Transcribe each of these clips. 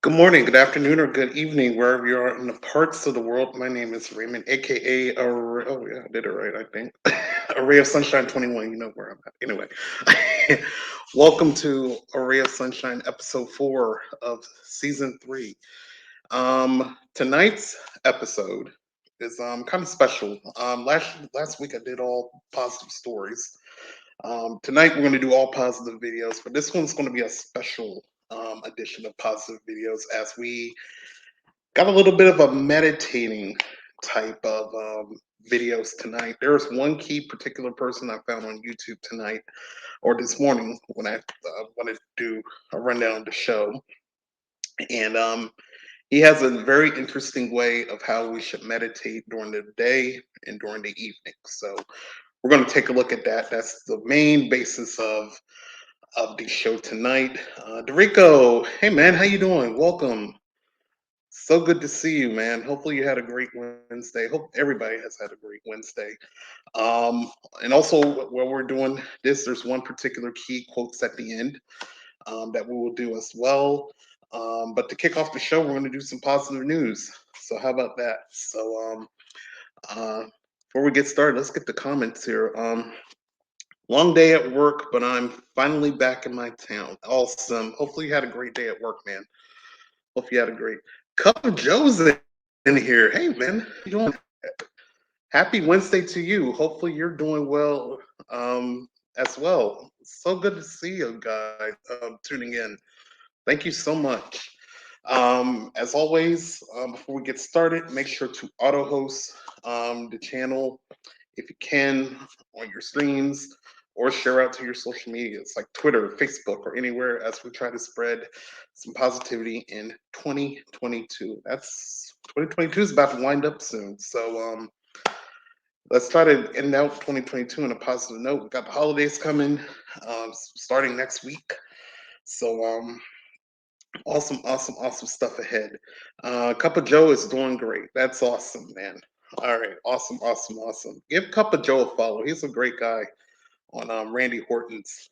Good morning, good afternoon, or good evening, wherever you are in the parts of the world. My name is Raymond, aka oh yeah, I did it right, I think. A ray of sunshine 21. You know where I'm at. Anyway, welcome to A ray of sunshine, episode 4 of season 3. Tonight's episode is kind of special. Last week I did all positive stories. Tonight we're going to do all positive videos, but this one's going to be a special edition of positive videos as we got a little bit of a meditating type of videos tonight. There's one key particular person I found on YouTube tonight or this morning when I wanted to do a rundown of the show, and he has a very interesting way of how we should meditate during the day and during the evening. So we're going to take a look at that. That's the main basis of the show tonight. Dorico, hey man, how you doing? Welcome. So good to see you, man. Hopefully you had a great Wednesday. Hope everybody has had a great Wednesday. Um, and also, while we're doing this, there's one particular key quotes at the end that we will do as well. But to kick off the show, we're going to do some positive news. So how about that? Uh, Before we get started, let's get the comments here. Long day at work, but I'm finally back in my town. Awesome. Hopefully you had a great day at work, man. Hope you had a great Cup of Joe's in here. Hey man, how you doing? Happy Wednesday to you. Hopefully you're doing well as well. So good to see you guys tuning in. Thank you so much. As always, before we get started, make sure to auto host the channel if you can on your streams or share out to your social medias like Twitter, Facebook, or anywhere as we try to spread some positivity in 2022. That's 2022 is about to wind up soon. So let's try to end out 2022 on a positive note. We got the holidays coming, starting next week. So awesome stuff ahead. Cup of Joe is doing great. That's awesome, man. All right, awesome. Give Cup of Joe a follow. He's a great guy on Randy Horton's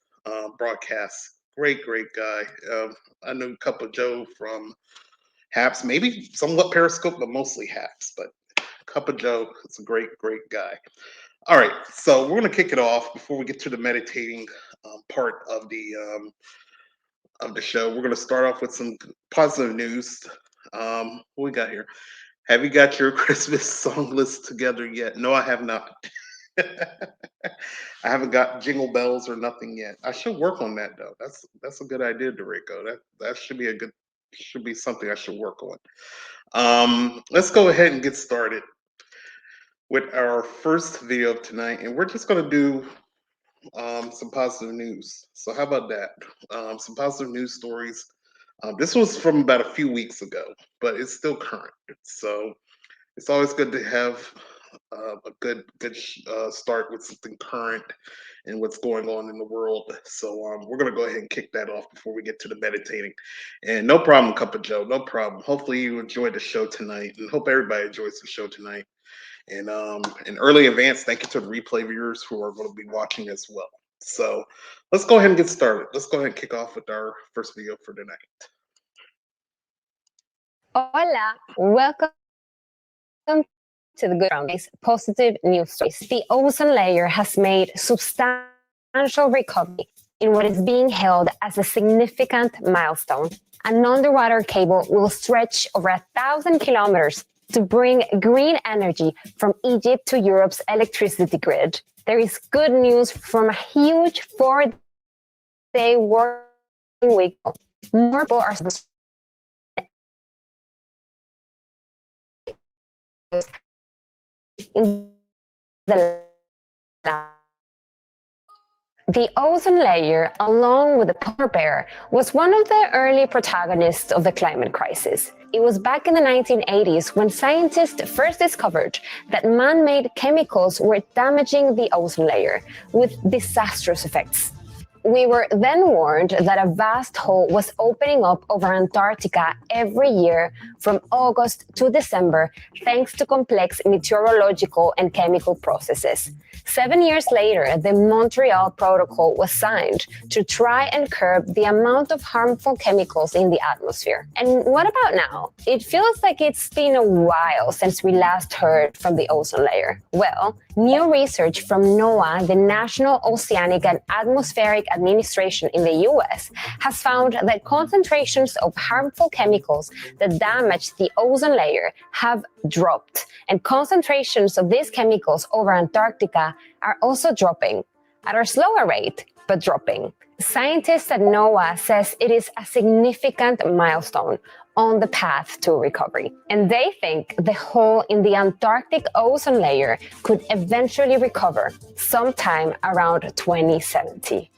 broadcast. Great guy. I knew Cup of Joe from Haps, maybe somewhat Periscope, but mostly Haps. But Cup of Joe is a great guy. All right, so we're gonna kick it off before we get to the meditating part of the show. We're gonna start off with some positive news. What we got here? Have you got your Christmas song list together yet? No, I have not. I haven't got jingle bells or nothing yet. I should work on that though. That's a good idea, Dorico. That should be something I should work on. Let's go ahead and get started with our first video of tonight, and we're just gonna do some positive news. So how about that? Some positive news stories. This was from about a few weeks ago, but it's still current. So it's always good to have a good start with something current and what's going on in the world. So we're gonna go ahead and kick that off before we get to the meditating. And no problem, Cup of Joe, no problem. Hopefully you enjoyed the show tonight, and hope everybody enjoys the show tonight. And in early advance, thank you to the replay viewers who are going to be watching as well. So let's go ahead and get started. Let's go ahead and kick off with our first video for tonight. Hola, welcome to the Good Fridays positive news stories. The ozone layer has made substantial recovery in what is being held as a significant milestone. An underwater cable will stretch over 1,000 kilometers to bring green energy from Egypt to Europe's electricity grid. There is good news from a huge 4-day working week. More people are in the ozone layer, along with the polar bear, was one of the early protagonists of the climate crisis. It was back in the 1980s when scientists first discovered that man-made chemicals were damaging the ozone layer with disastrous effects. We were then warned that a vast hole was opening up over Antarctica every year from August to December, thanks to complex meteorological and chemical processes. 7 years later, the Montreal Protocol was signed to try and curb the amount of harmful chemicals in the atmosphere. And what about now? It feels like it's been a while since we last heard from the ozone layer. Well, new research from NOAA, the National Oceanic and Atmospheric Administration in the US, has found that concentrations of harmful chemicals that damage the ozone layer have dropped, and concentrations of these chemicals over Antarctica are also dropping at a slower rate, but dropping. Scientists at NOAA says it is a significant milestone on the path to recovery. And they think the hole in the Antarctic ozone layer could eventually recover sometime around 2070.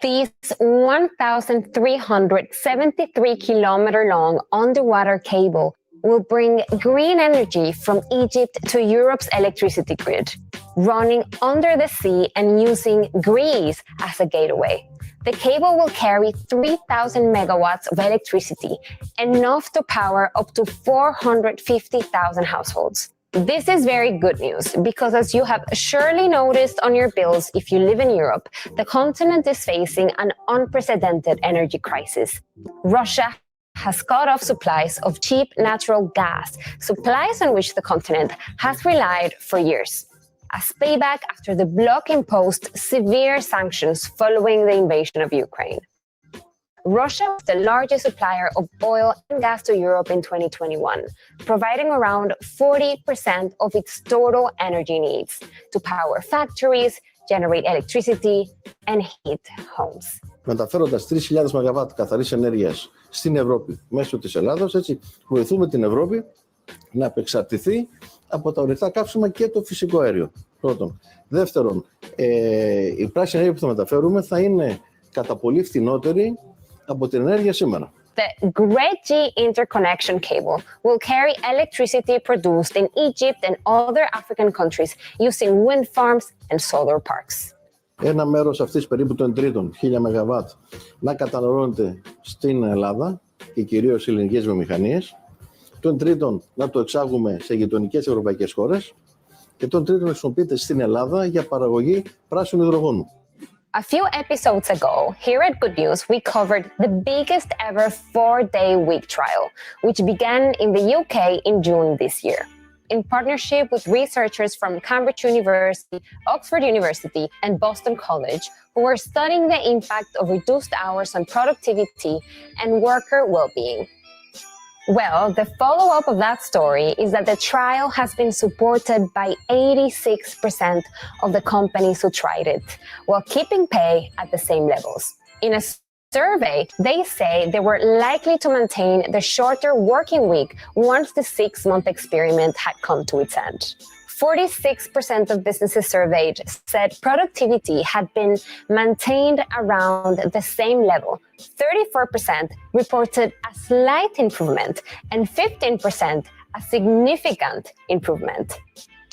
This 1,373-kilometer long underwater cable will bring green energy from Egypt to Europe's electricity grid, running under the sea and using Greece as a gateway. The cable will carry 3,000 megawatts of electricity, enough to power up to 450,000 households. This is very good news because, as you have surely noticed on your bills if you live in Europe, the continent is facing an unprecedented energy crisis. Russia has cut off supplies of cheap natural gas, supplies on which the continent has relied for years, as payback after the bloc imposed severe sanctions following the invasion of Ukraine. Russia was the largest supplier of oil and gas to Europe in 2021, providing around 40% of its total energy needs to power factories, generate electricity, and heat homes. Μεταφέροντας 3.000 ΜΒ καθαρής ενέργειας στην Ευρώπη μέσω της Ελλάδος, έτσι βοηθούμε την Ευρώπη να απεξαρτηθεί από τα ορυκτά καύσιμα και το φυσικό αέριο. Πρώτον. Δεύτερον, η πράσινη ενέργεια που θα μεταφέρουμε θα είναι κατά πολύ φθηνότερη από την ενέργεια σήμερα. The GREG interconnection cable will carry electricity produced in Egypt and other African countries using wind farms and solar parks. Ένα μέρος αυτής περίπου των τρίτων 1.000 ΜΒ να καταναλώνεται στην Ελλάδα και κυρίως σε ελληνικές βιομηχανίες. Τον τρίτον να το εξάγουμε σε γειτονικές ευρωπαϊκές χώρες. Και τον τρίτον χρησιμοποιείται στην Ελλάδα για παραγωγή πράσινου υδρογόνου. A few episodes ago, here at Good News, we covered the biggest ever 4-day week trial, which began in the UK in June this year. In partnership with researchers from Cambridge University, Oxford University, and Boston College, who were studying the impact of reduced hours on productivity and worker well-being. Well, the follow-up of that story is that the trial has been supported by 86% of the companies who tried it, while keeping pay at the same levels. In a survey, they say they were likely to maintain the shorter working week once the 6-month experiment had come to its end. 46% of businesses surveyed said productivity had been maintained around the same level. 34% reported a slight improvement, and 15% a significant improvement.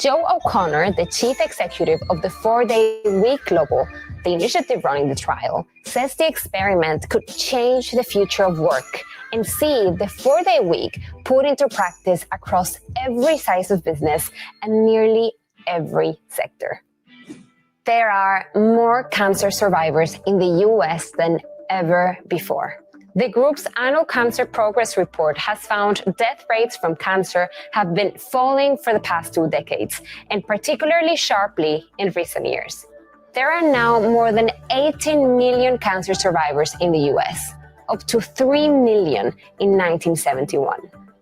Joe O'Connor, the chief executive of the 4-day week global, the initiative running the trial, says the experiment could change the future of work and see the 4-day week put into practice across every size of business and nearly every sector. There are more cancer survivors in the US than ever before. The group's annual cancer progress report has found death rates from cancer have been falling for the past 2 decades, and particularly sharply in recent years. There are now more than 18 million cancer survivors in the US, up to 3 million in 1971.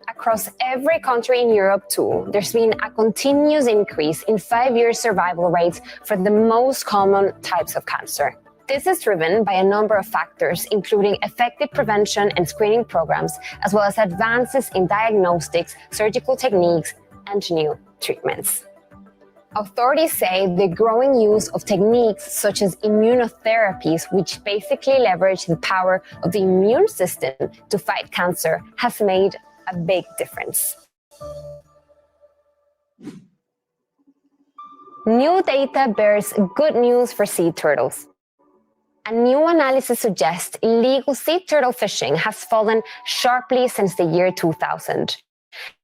Across every country in Europe too, there's been a continuous increase in 5-year survival rates for the most common types of cancer. This is driven by a number of factors, including effective prevention and screening programs, as well as advances in diagnostics, surgical techniques, and new treatments. Authorities say the growing use of techniques such as immunotherapies, which basically leverage the power of the immune system to fight cancer, has made a big difference. New data bears good news for sea turtles. A new analysis suggests illegal sea turtle fishing has fallen sharply since the year 2000,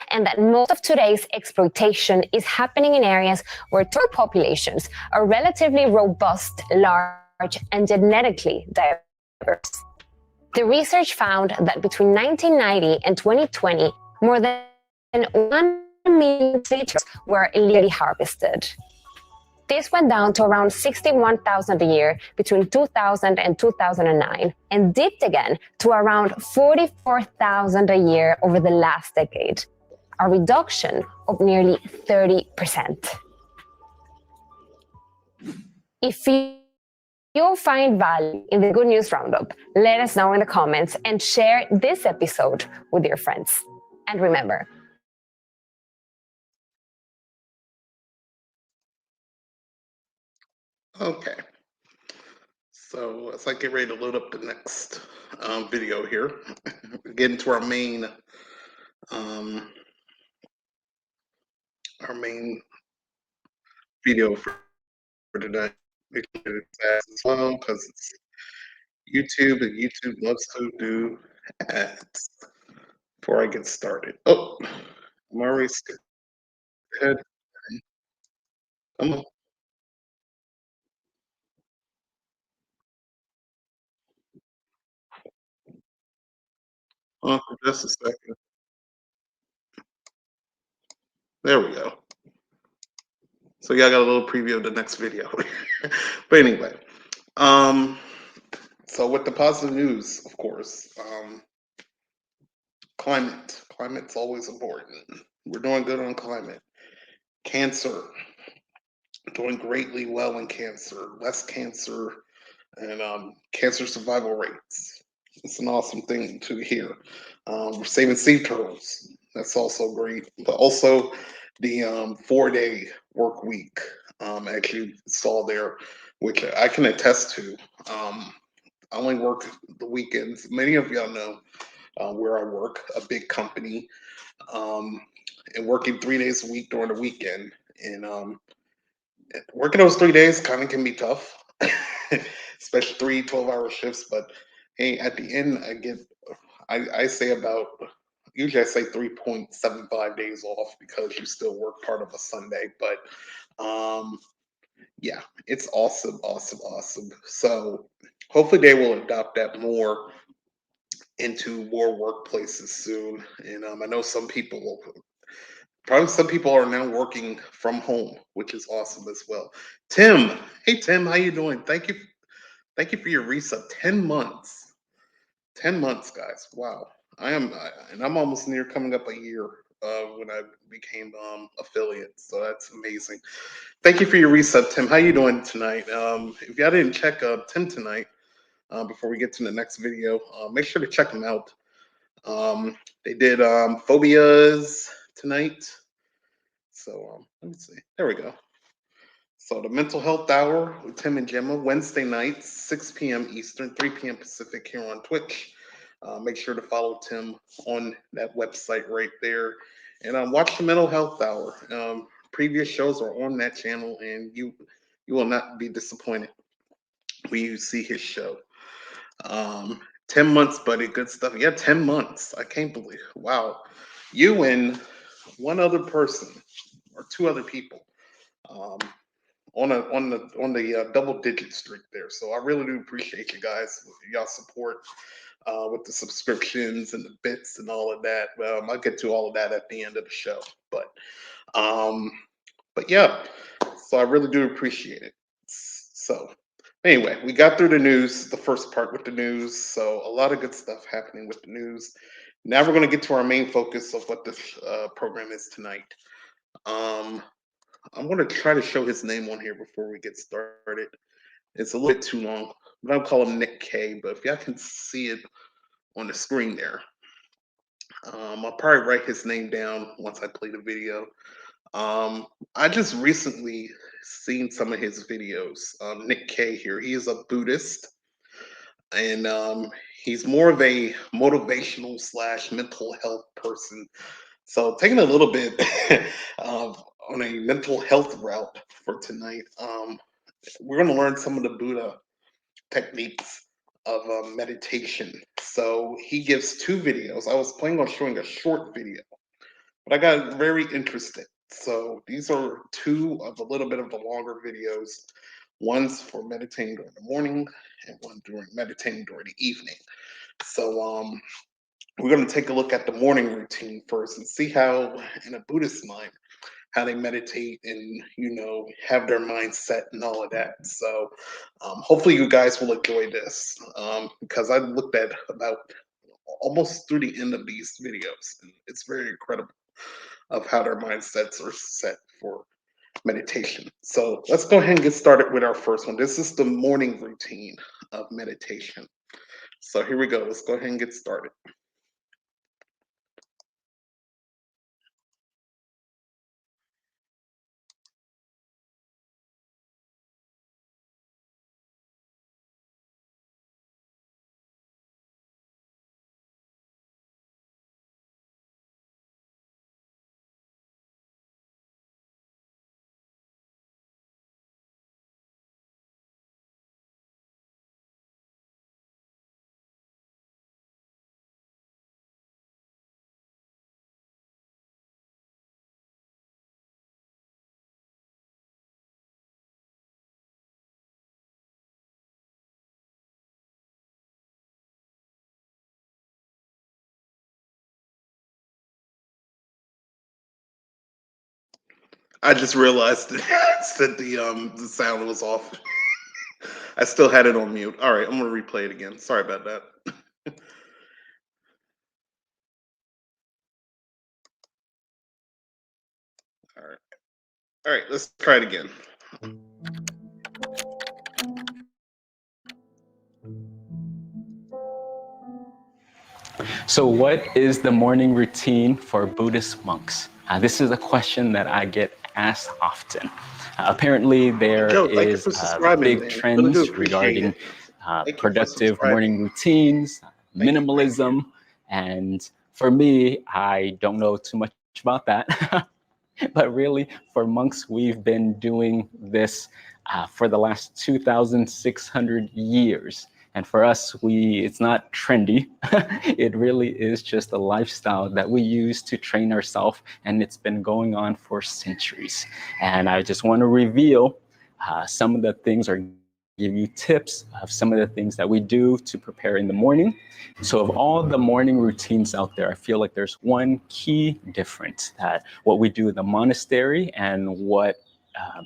and that most of today's exploitation is happening in areas where turtle populations are relatively robust, large, and genetically diverse. The research found that between 1990 and 2020, more than 1 million sea turtles were illegally harvested. This went down to around 61,000 a year between 2000 and 2009, and dipped again to around 44,000 a year over the last decade, a reduction of nearly 30%. If you find value in the Good News Roundup, let us know in the comments and share this episode with your friends. And remember, Okay. So as I get ready to load up the next video here, get into our main video for today. Make sure it's ads as well because it's YouTube and YouTube loves to do ads. Before I get started, oh, I'm already skipped ahead. Come on. For just a second. There we go. So y'all got a little preview of the next video. But anyway, so with the positive news, of course, climate's always important. We're doing good on climate. Cancer, doing greatly well in cancer, less cancer, and cancer survival rates. It's an awesome thing to hear. We're saving sea turtles. That's also great. But also the 4-day work week. Actually saw there, which I can attest to. I only work the weekends. Many of y'all know where I work, a big company, and working 3 days a week during the weekend. And working those 3 days kind of can be tough, especially 12-hour shifts. But hey, at the end, I say usually I say 3.75 days off because you still work part of a Sunday. But yeah, it's awesome, awesome, awesome. So hopefully they will adopt that more into more workplaces soon. And I know probably some people are now working from home, which is awesome as well. Tim, hey Tim, how you doing? Thank you for your resub. 10 months, 10 months, guys. Wow, and I'm almost near coming up a year when I became affiliate. So that's amazing. Thank you for your resub, Tim. How you doing tonight? If y'all didn't check Tim tonight, before we get to the next video, make sure to check them out. They did phobias tonight. So let me see. There we go. So the mental health hour with Tim and Gemma, Wednesday nights, 6 p.m. Eastern, 3 p.m. Pacific here on Twitch. Make sure to follow Tim on that website right there. And watch the mental health hour. Previous shows are on that channel, and you will not be disappointed when you see his show. 10 months, buddy. Good stuff. Yeah, 10 months. I can't believe. Wow. You and one other person or two other people on the double-digit streak there. So I really do appreciate you guys, y'all support with the subscriptions and the bits and all of that. I'll get to all of that at the end of the show. But yeah, so I really do appreciate it. So anyway, we got through the news, the first part with the news. So a lot of good stuff happening with the news. Now we're going to get to our main focus of what this program is tonight. I'm going to try to show his name on here before we get started. It's a little bit too long, but I'll call him Nick K. But if y'all can see it on the screen there, I'll probably write his name down once I play the video. I just recently seen some of his videos. Nick K here. He is a Buddhist, and he's more of a motivational / mental health person. So taking a little bit on a mental health route for tonight. We're going to learn some of the Buddha techniques of meditation. So he gives two videos. I was planning on showing a short video, but I got very interested. So these are two of a little bit of the longer videos. One's for meditating during the morning and one during meditating during the evening. So we're going to take a look at the morning routine first and see how in a Buddhist mind how they meditate and have their mind set and all of that. So hopefully you guys will enjoy this because I looked at about almost through the end of these videos, and it's very incredible of how their mindsets are set for meditation. So let's go ahead and get started with our first one. This is the morning routine of meditation. So here we go. Let's go ahead and get started. I just realized that the sound was off. I still had it on mute. All right, I'm gonna replay it again. Sorry about that. All right. All right, let's try it again. So what is the morning routine for Buddhist monks? This is a question that I get asked often. Apparently there Joe, thank you is for subscribing, big man. Really do trends appreciate regarding it. Thank you for productive subscribing. morning routines, Thank you. minimalism, and for me, I don't know too much about that. But really, for monks, we've been doing this for the last 2,600 years. And for us, it's not trendy. It really is just a lifestyle that we use to train ourselves, and it's been going on for centuries. And I just want to reveal some of the things, or give you tips of some of the things that we do to prepare in the morning. So of all the morning routines out there, I feel like there's one key difference, that what we do in the monastery and what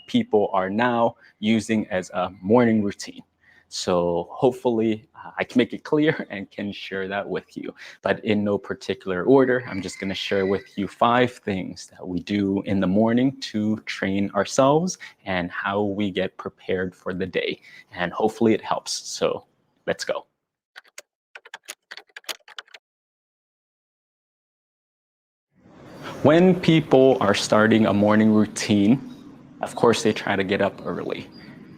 people are now using as a morning routine. So hopefully I can make it clear and can share that with you, but in no particular order. I'm just going to share with you 5 things that we do in the morning to train ourselves and how we get prepared for the day. And hopefully it helps. So let's go. When people are starting a morning routine, of course, they try to get up early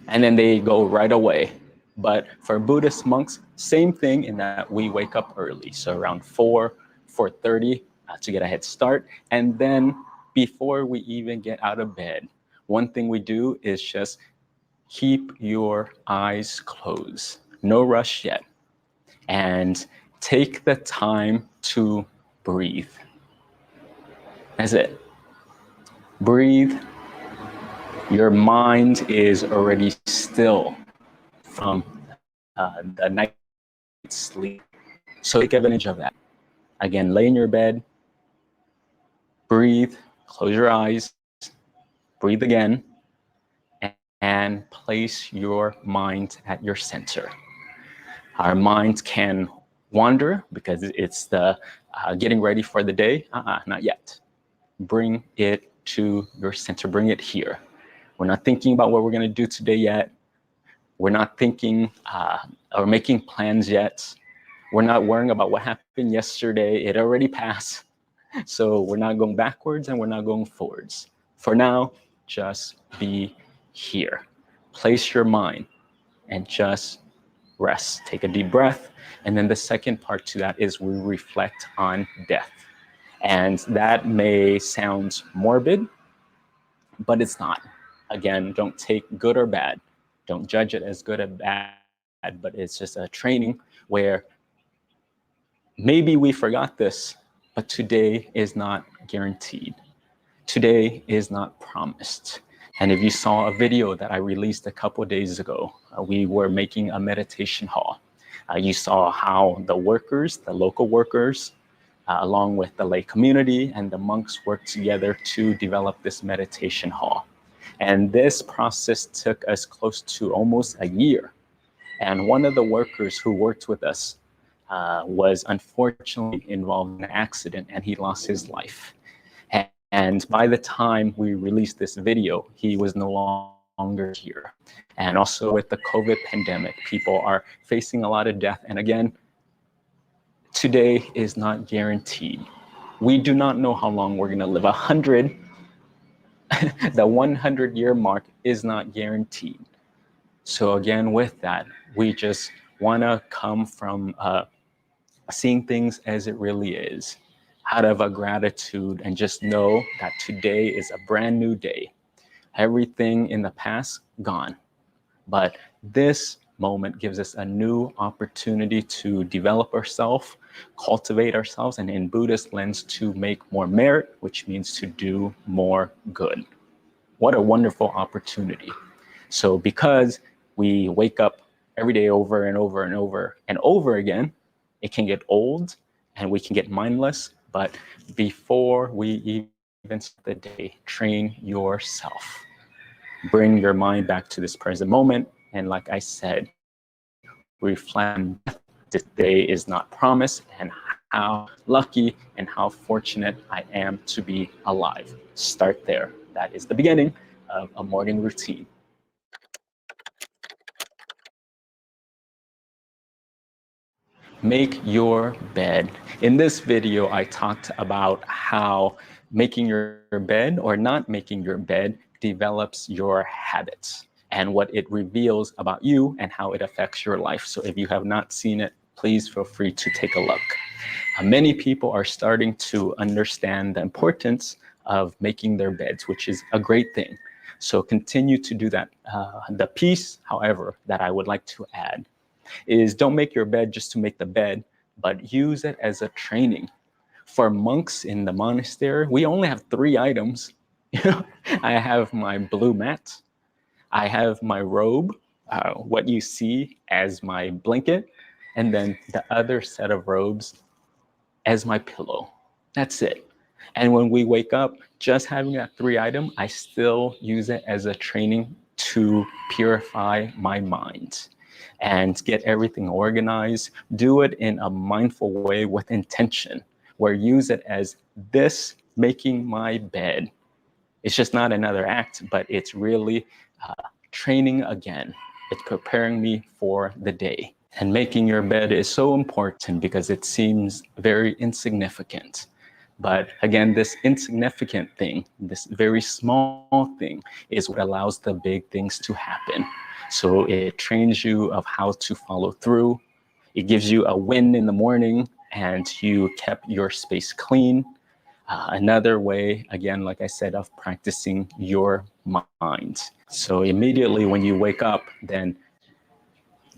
and then they go right away. But for Buddhist monks, same thing in that we wake up early. So around 4:30 to get a head start. And then before we even get out of bed, one thing we do is just keep your eyes closed. No rush yet. And take the time to breathe. That's it. Breathe. Your mind is already still from the night's sleep. So take advantage of that. Again, lay in your bed, breathe, close your eyes, breathe again, and place your mind at your center. Our minds can wander because it's the getting ready for the day. Not yet. Bring it to your center, bring it here. We're not thinking about what we're going to do today yet. We're not thinking or making plans yet. We're not worrying about what happened yesterday. It already passed. So we're not going backwards and we're not going forwards. For now, just be here. Place your mind and just rest. Take a deep breath. And then the second part to that is we reflect on death. And that may sound morbid, but it's not. Again, don't take good or bad. Don't judge it as good or bad. had, but it's just a training where maybe we forgot this, but today is not guaranteed. Today is not promised. And if you saw a video that I released a couple of days ago, we were making a meditation hall. You saw how the workers, the local workers, along with the lay community and the monks worked together to develop this meditation hall. And this process took us close to almost a year. And one of the workers who worked with us was unfortunately involved in an accident and he lost his life. And by the time we released this video, he was no longer here. And also with the COVID pandemic, people are facing a lot of death. And again, today is not guaranteed. We do not know how long we're gonna live. 100, the 100-year mark is not guaranteed. So again, with that, we just wanna come from seeing things as it really is, out of a gratitude, and just know that today is a brand new day. Everything in the past, gone. But this moment gives us a new opportunity to develop ourselves, cultivate ourselves, and in Buddhist lens, to make more merit, which means to do more good. What a wonderful opportunity. So because we wake up every day over and over and over and over again, it can get old and we can get mindless. But before we even start the day, train yourself. Bring your mind back to this present moment. And like I said, reflect on this day is not promised and how lucky and how fortunate I am to be alive. Start there. That is the beginning of a morning routine. Make your bed. In this video, I talked about how making your bed or not making your bed develops your habits and what it reveals about you and how it affects your life. So if you have not seen it, please feel free to take a look. Many people are starting to understand the importance of making their beds, which is a great thing. So continue to do that. The piece, however, that I would like to add is don't make your bed just to make the bed, but use it as a training. For monks in the monastery, we only have 3 items. I have my blue mat, I have my robe, what you see as my blanket, and then the other set of robes as my pillow. That's it. And when we wake up, just having that 3 item, I still use it as a training to purify my mind and get everything organized. Do it in a mindful way with intention, where use it as this making my bed. It's just not another act, but it's really training again. It's preparing me for the day. And making your bed is so important because it seems very insignificant. But again, this insignificant thing, this very small thing, is what allows the big things to happen. So it trains you of how to follow through. It gives you a win in the morning and you kept your space clean. Another way, again, like I said, of practicing your mind. So immediately when you wake up, then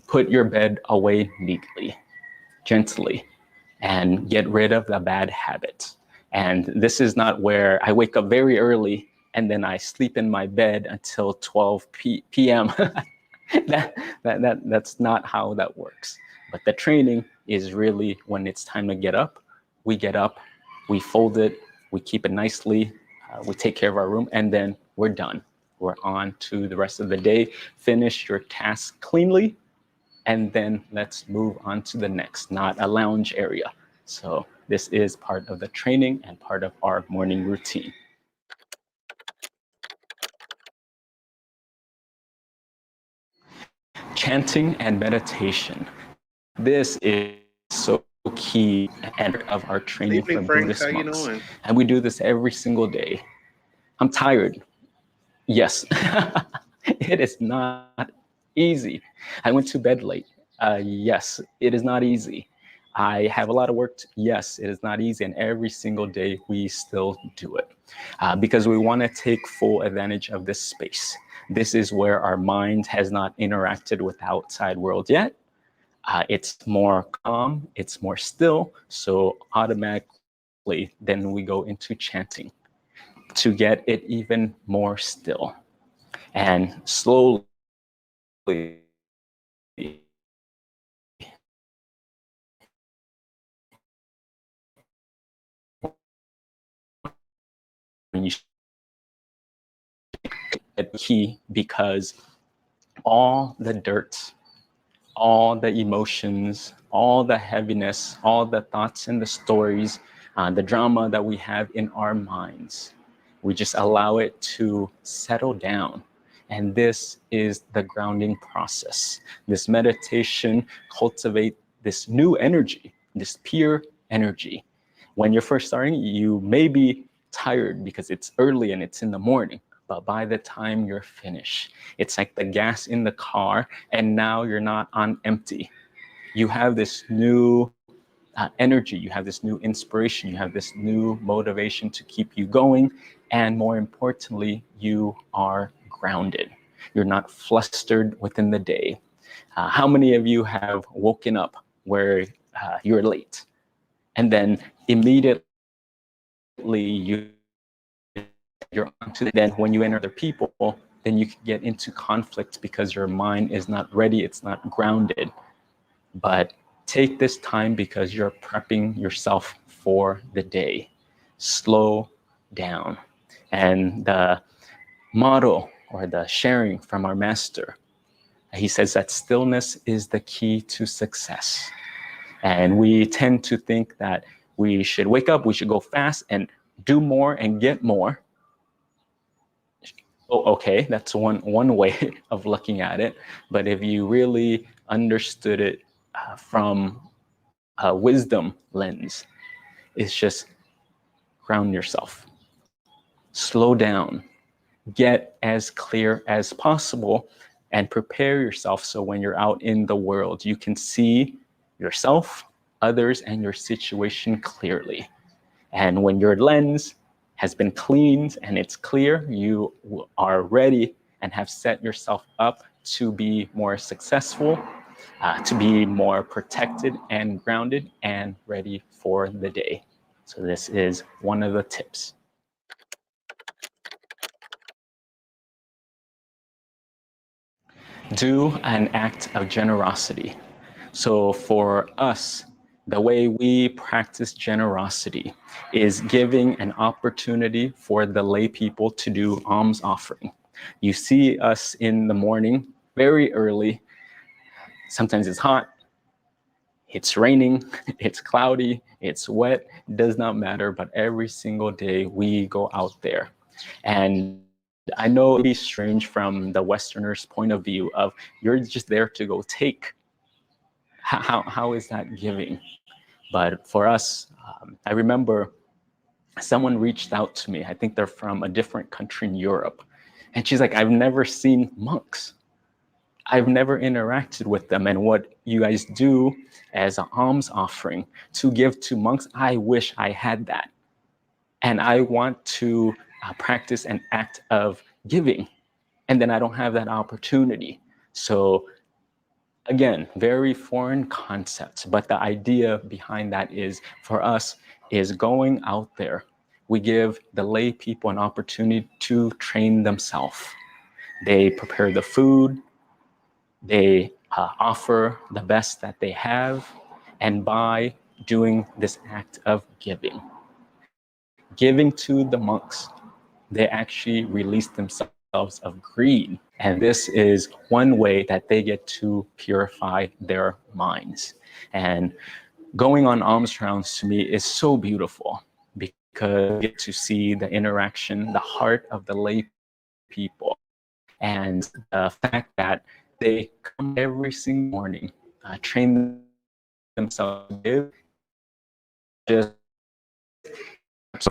put your bed away neatly, gently, and get rid of the bad habits. And this is not where I wake up very early and then I sleep in my bed until 12 p.m. That's not how that works. But the training is really when it's time to get up, we get up, we fold it, we keep it nicely, we take care of our room, and then we're done. We're on to the rest of the day. Finish your tasks cleanly, and then let's move on to the next, not a lounge area. So this is part of the training and part of our morning routine. Chanting and meditation. This is so key and part of our training for Buddhist monks. And we do this every single day. I'm tired. Yes, it is not easy. I went to bed late. Yes, it is not easy. I have a lot of work. Yes, it is not easy. And every single day we still do it because we want to take full advantage of this space. This is where our mind has not interacted with the outside world yet, It's more calm, it's more still. So automatically, then we go into chanting to get it even more still. And slowly, you get key, because all the dirt, all the emotions, all the heaviness, all the thoughts and the stories, the drama that we have in our minds, we just allow it to settle down. And this is the grounding process. This meditation cultivate this new energy, this pure energy. When you're first starting, you may be tired because it's early and it's in the morning. But by the time you're finished, it's like the gas in the car, and now you're not on empty. You have this new energy, you have this new inspiration, you have this new motivation to keep you going. And more importantly, you are grounded. You're not flustered within the day. How many of you have woken up where you're late, and then immediately you're onto the, then when you enter other people, then you can get into conflict because your mind is not ready, it's not grounded. But take this time because you're prepping yourself for the day. Slow down. And the motto or the sharing from our master, he says that stillness is the key to success. And we tend to think that we should wake up, we should go fast and do more and get more. Oh, okay, that's one way of looking at it. But if you really understood it from a wisdom lens, it's just ground yourself, slow down, get as clear as possible, and prepare yourself so when you're out in the world, you can see yourself, others, and your situation clearly. And when your lens has been cleaned and it's clear, you are ready and have set yourself up to be more successful, to be more protected and grounded and ready for the day. So this is one of the tips. Do an act of generosity. So for us, the way we practice generosity is giving an opportunity for the lay people to do alms offering. You see us in the morning, very early. Sometimes it's hot, it's raining, it's cloudy, it's wet, does not matter, but every single day we go out there. And I know it'd be strange from the Westerner's point of view of you're just there to go take. How is that giving? But for us, I remember someone reached out to me. I think they're from a different country in Europe. And she's like, I've never seen monks. I've never interacted with them. And what you guys do as an alms offering to give to monks, I wish I had that. And I want to practice an act of giving. And then I don't have that opportunity. So again, very foreign concepts, but the idea behind that is for us is going out there. We give the lay people an opportunity to train themselves. They prepare the food, they offer the best that they have, and by doing this act of giving to the monks, they actually release themselves of greed. And this is one way that they get to purify their minds. And going on alms rounds to me is so beautiful because you get to see the interaction, the heart of the lay people, and the fact that they come every single morning, train themselves to give, just it's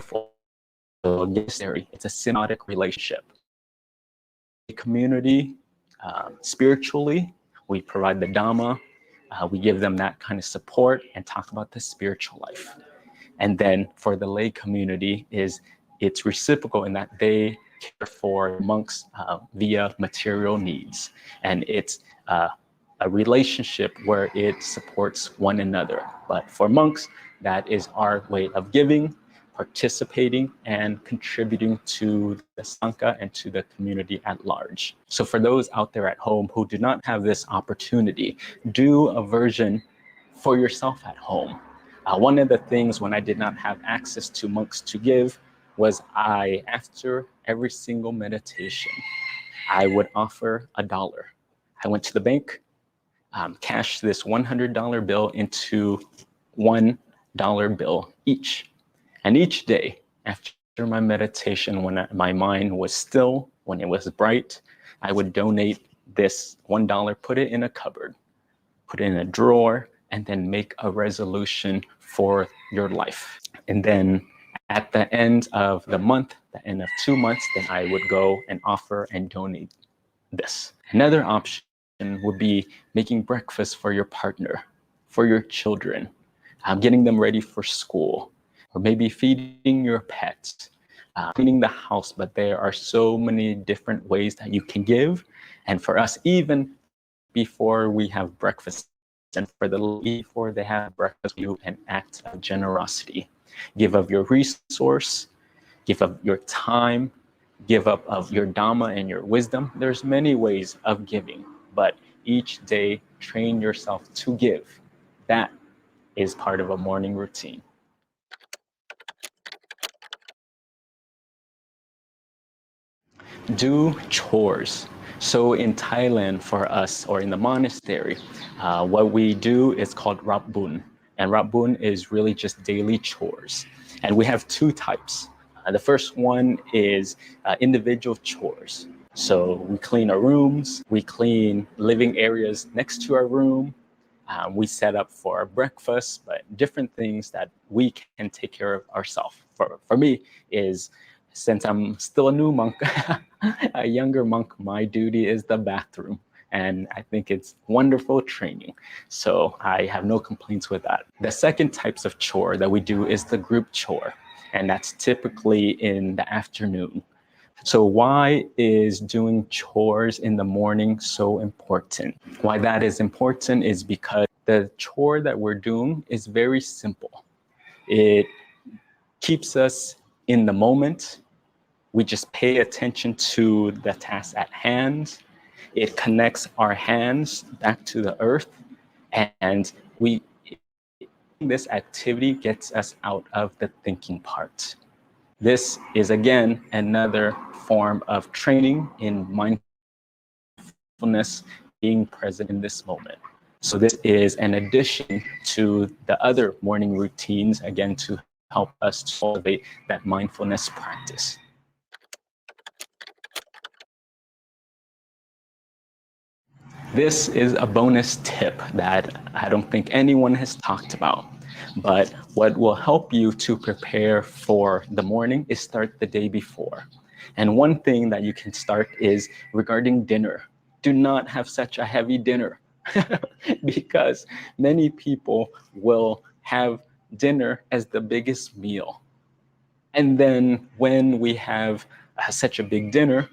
a symbiotic relationship. The community, spiritually, we provide the Dhamma, we give them that kind of support and talk about the spiritual life. And then for the lay community, it's reciprocal in that they care for monks via material needs. And it's a relationship where it supports one another. But for monks, that is our way of giving, participating, and contributing to the Sangha and to the community at large. So for those out there at home who do not have this opportunity, do a version for yourself at home. One of the things when I did not have access to monks to give was after every single meditation, I would offer $1. I went to the bank, cashed this $100 bill into $1 bill each. And each day after my meditation, when my mind was still, when it was bright, I would donate this $1, put it in a cupboard, put it in a drawer, and then make a resolution for your life. And then at the end of the month, the end of 2 months, then I would go and offer and donate this. Another option would be making breakfast for your partner, for your children, getting them ready for school, or maybe feeding your pets, cleaning the house. But there are so many different ways that you can give. And for us, even before we have breakfast, and for the before they have breakfast, you an act of generosity. Give of your resource, give of your time, give up of your Dhamma and your wisdom. There's many ways of giving, but each day train yourself to give. That is part of a morning routine. Do chores. So in Thailand for us, or in the monastery, what we do is called Rabun. And Rabun is really just daily chores. And we have two types. The first one is individual chores. So we clean our rooms, we clean living areas next to our room, we set up for breakfast, but different things that we can take care of ourselves. For me is, since I'm still a new monk, a younger monk, my duty is the bathroom. And I think it's wonderful training. So I have no complaints with that. The second types of chore that we do is the group chore. And that's typically in the afternoon. So why is doing chores in the morning so important? Why that is important is because the chore that we're doing is very simple. It keeps us in the moment. We just pay attention to the task at hand. It connects our hands back to the earth, and this activity gets us out of the thinking part. This is, again, another form of training in mindfulness, being present in this moment. So this is an addition to the other morning routines, again, to help us to cultivate that mindfulness practice. This is a bonus tip that I don't think anyone has talked about. But what will help you to prepare for the morning is start the day before. And one thing that you can start is regarding dinner. Do not have such a heavy dinner because many people will have dinner as the biggest meal. And then when we have such a big dinner,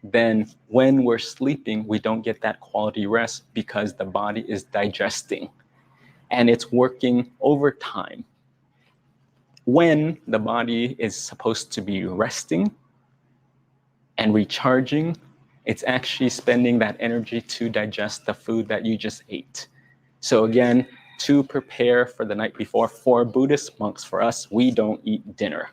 then when we're sleeping, we don't get that quality rest because the body is digesting and it's working overtime. When the body is supposed to be resting and recharging, it's actually spending that energy to digest the food that you just ate. So again, to prepare for the night before, for Buddhist monks, for us, we don't eat dinner.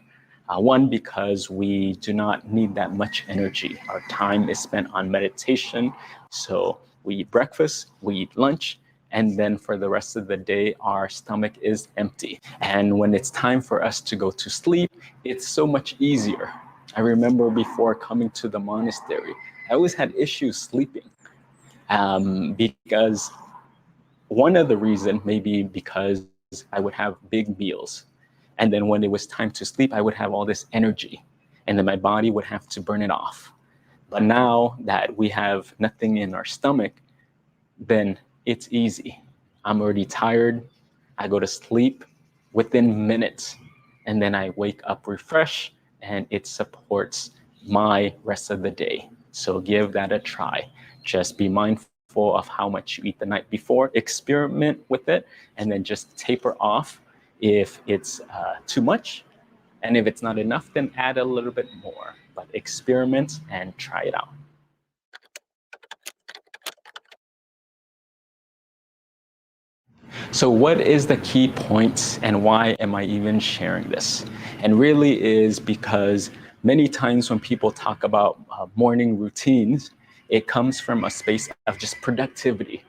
One, because we do not need that much energy. Our time is spent on meditation. So we eat breakfast, we eat lunch, and then for the rest of the day, our stomach is empty. And when it's time for us to go to sleep, it's so much easier. I remember before coming to the monastery, I always had issues sleeping because one of the reasons may be because I would have big meals. And then when it was time to sleep, I would have all this energy and then my body would have to burn it off. But now that we have nothing in our stomach, then it's easy. I'm already tired. I go to sleep within minutes and then I wake up refreshed and it supports my rest of the day. So give that a try. Just be mindful of how much you eat the night before. Experiment with it and then just taper off if it's too much. And if it's not enough, then add a little bit more. But experiment and try it out. So what is the key point and why am I even sharing this? And really is because many times when people talk about morning routines, it comes from a space of just productivity.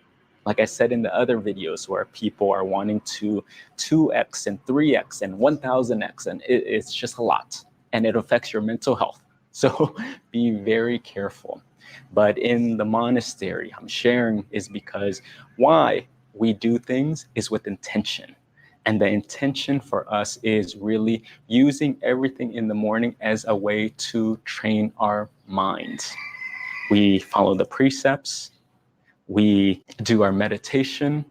Like I said in the other videos where people are wanting to 2x and 3x and 1000x, and it's just a lot and it affects your mental health. So be very careful. But in the monastery, I'm sharing is because why we do things is with intention. And the intention for us is really using everything in the morning as a way to train our minds. We follow the precepts, we do our meditation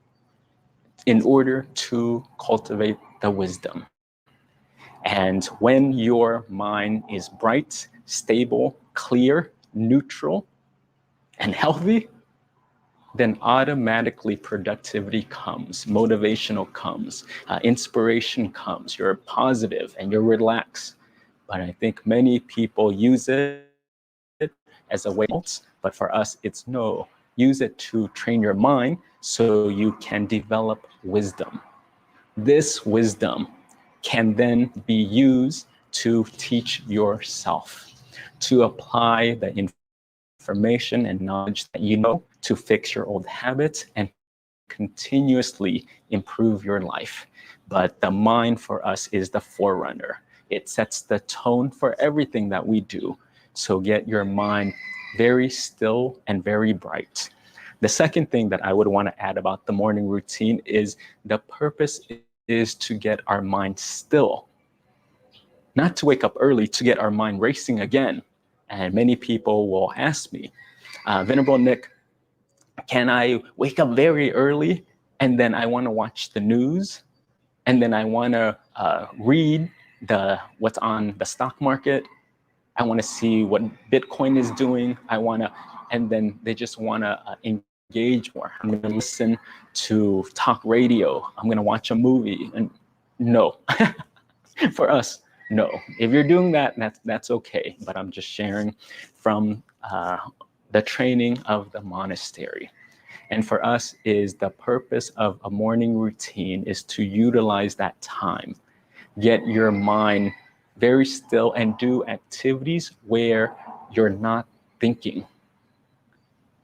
in order to cultivate the wisdom. And when your mind is bright, stable, clear, neutral, and healthy, then automatically productivity comes, motivational comes, inspiration comes, you're positive and you're relaxed. But I think many people use it as a way, but for us, it's no. Use it to train your mind so you can develop wisdom. This wisdom can then be used to teach yourself, to apply the information and knowledge that you know to fix your old habits and continuously improve your life. But the mind for us is the forerunner. It sets the tone for everything that we do. So get your mind very still and very bright. The second thing that I would want to add about the morning routine is the purpose is to get our mind still. Not to wake up early, to get our mind racing again. And many people will ask me, Venerable Nick, can I wake up very early and then I want to watch the news and then I want to read what's on the stock market? I want to see what Bitcoin is doing. And then they just want to engage more. I'm going to listen to talk radio. I'm going to watch a movie. And no, for us, no. If you're doing that, that's okay. But I'm just sharing from the training of the monastery. And for us is the purpose of a morning routine is to utilize that time. Get your mind very still and do activities where you're not thinking.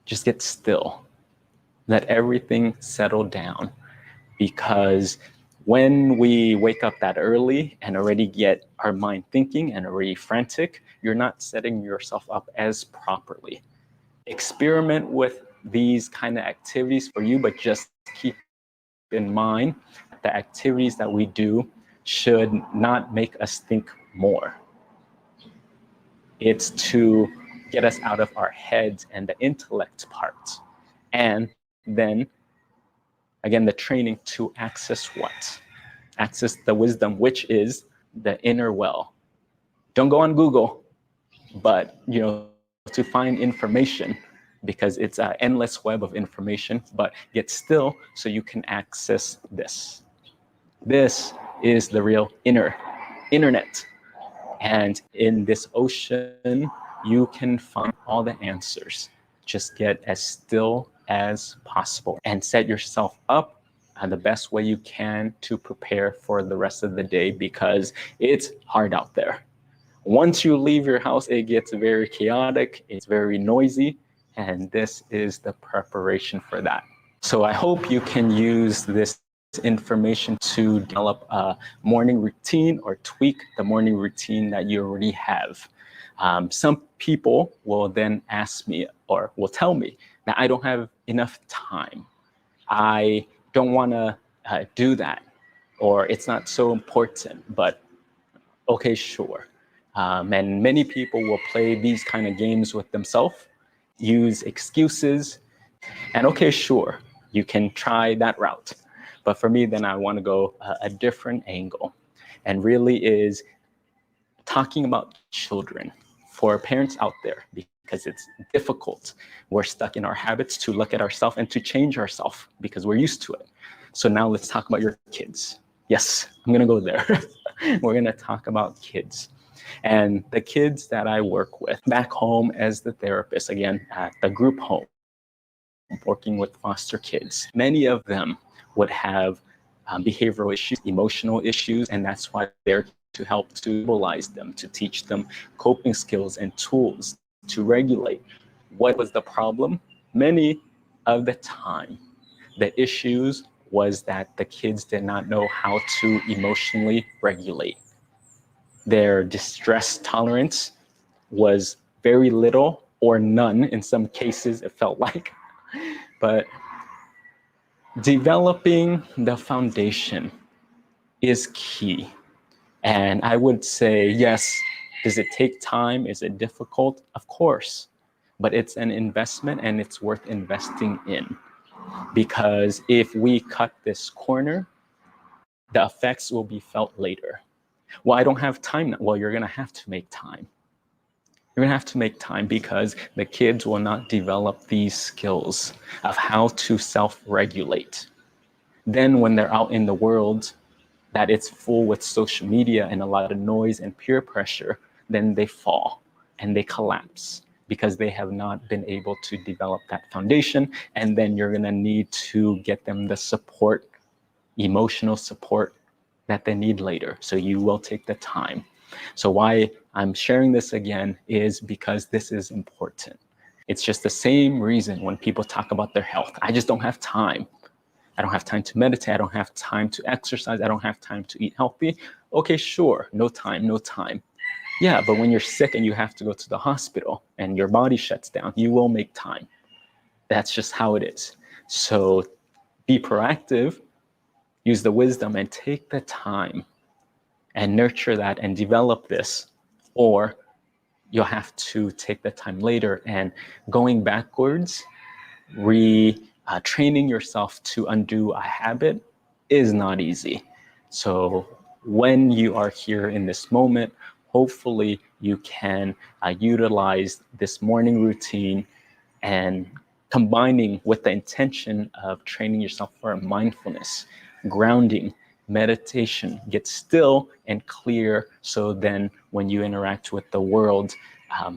Just get still. Let everything settle down. Because when we wake up that early and already get our mind thinking and already frantic, you're not setting yourself up as properly. Experiment with these kind of activities for you, but just keep in mind the activities that we do should not make us think more. It's to get us out of our heads and the intellect part. And then, again, the training to access what? Access the wisdom, which is the inner well. Don't go on Google, but to find information, because it's an endless web of information, but get still so you can access this. This is the real internet. And in this ocean, you can find all the answers. Just get as still as possible and set yourself up the best way you can to prepare for the rest of the day, because it's hard out there. Once you leave your house, it gets very chaotic, it's very noisy, and this is the preparation for that. So I hope you can use this information to develop a morning routine or tweak the morning routine that you already have. Some people will then ask me or will tell me that I don't have enough time. I don't want to do that, or it's not so important, but okay, sure. And many people will play these kind of games with themselves, use excuses, and okay, sure, you can try that route. But for me, then I want to go a different angle, and really is talking about children. for parents out there, because it's difficult. We're stuck in our habits to look at ourselves and to change ourselves because we're used to it. So now let's talk about your kids. Yes, I'm gonna go there. We're gonna talk about kids. And the kids that I work with back home as the therapist, again, at the group home, working with foster kids, many of them would have behavioral issues, emotional issues, and that's why they're to help to mobilize them, to teach them coping skills and tools to regulate. What was the problem? Many of the time, the issues was that the kids did not know how to emotionally regulate. Their distress tolerance was very little or none in some cases, it felt like. But developing the foundation is key. And I would say, yes, does it take time? Is it difficult? Of course, but it's an investment and it's worth investing in. Because if we cut this corner, the effects will be felt later. Well, I don't have time now. Well, you're gonna have to make time. You're gonna have to make time because the kids will not develop these skills of how to self-regulate. Then when they're out in the world, that it's full with social media and a lot of noise and peer pressure, then they fall and they collapse because they have not been able to develop that foundation. And then you're gonna need to get them the support, emotional support that they need later. So you will take the time. So why I'm sharing this again is because this is important. It's just the same reason when people talk about their health. I just don't have time. I don't have time to meditate. I don't have time to exercise. I don't have time to eat healthy. Okay, sure, no time, no time. Yeah, but when you're sick and you have to go to the hospital and your body shuts down, you will make time. That's just how it is. So be proactive, use the wisdom and take the time and nurture that and develop this, or you'll have to take the time later and going backwards, training yourself to undo a habit is not easy. So when you are here in this moment, hopefully you can utilize this morning routine and combining with the intention of training yourself for mindfulness, grounding, meditation, get still and clear. So then when you interact with the world,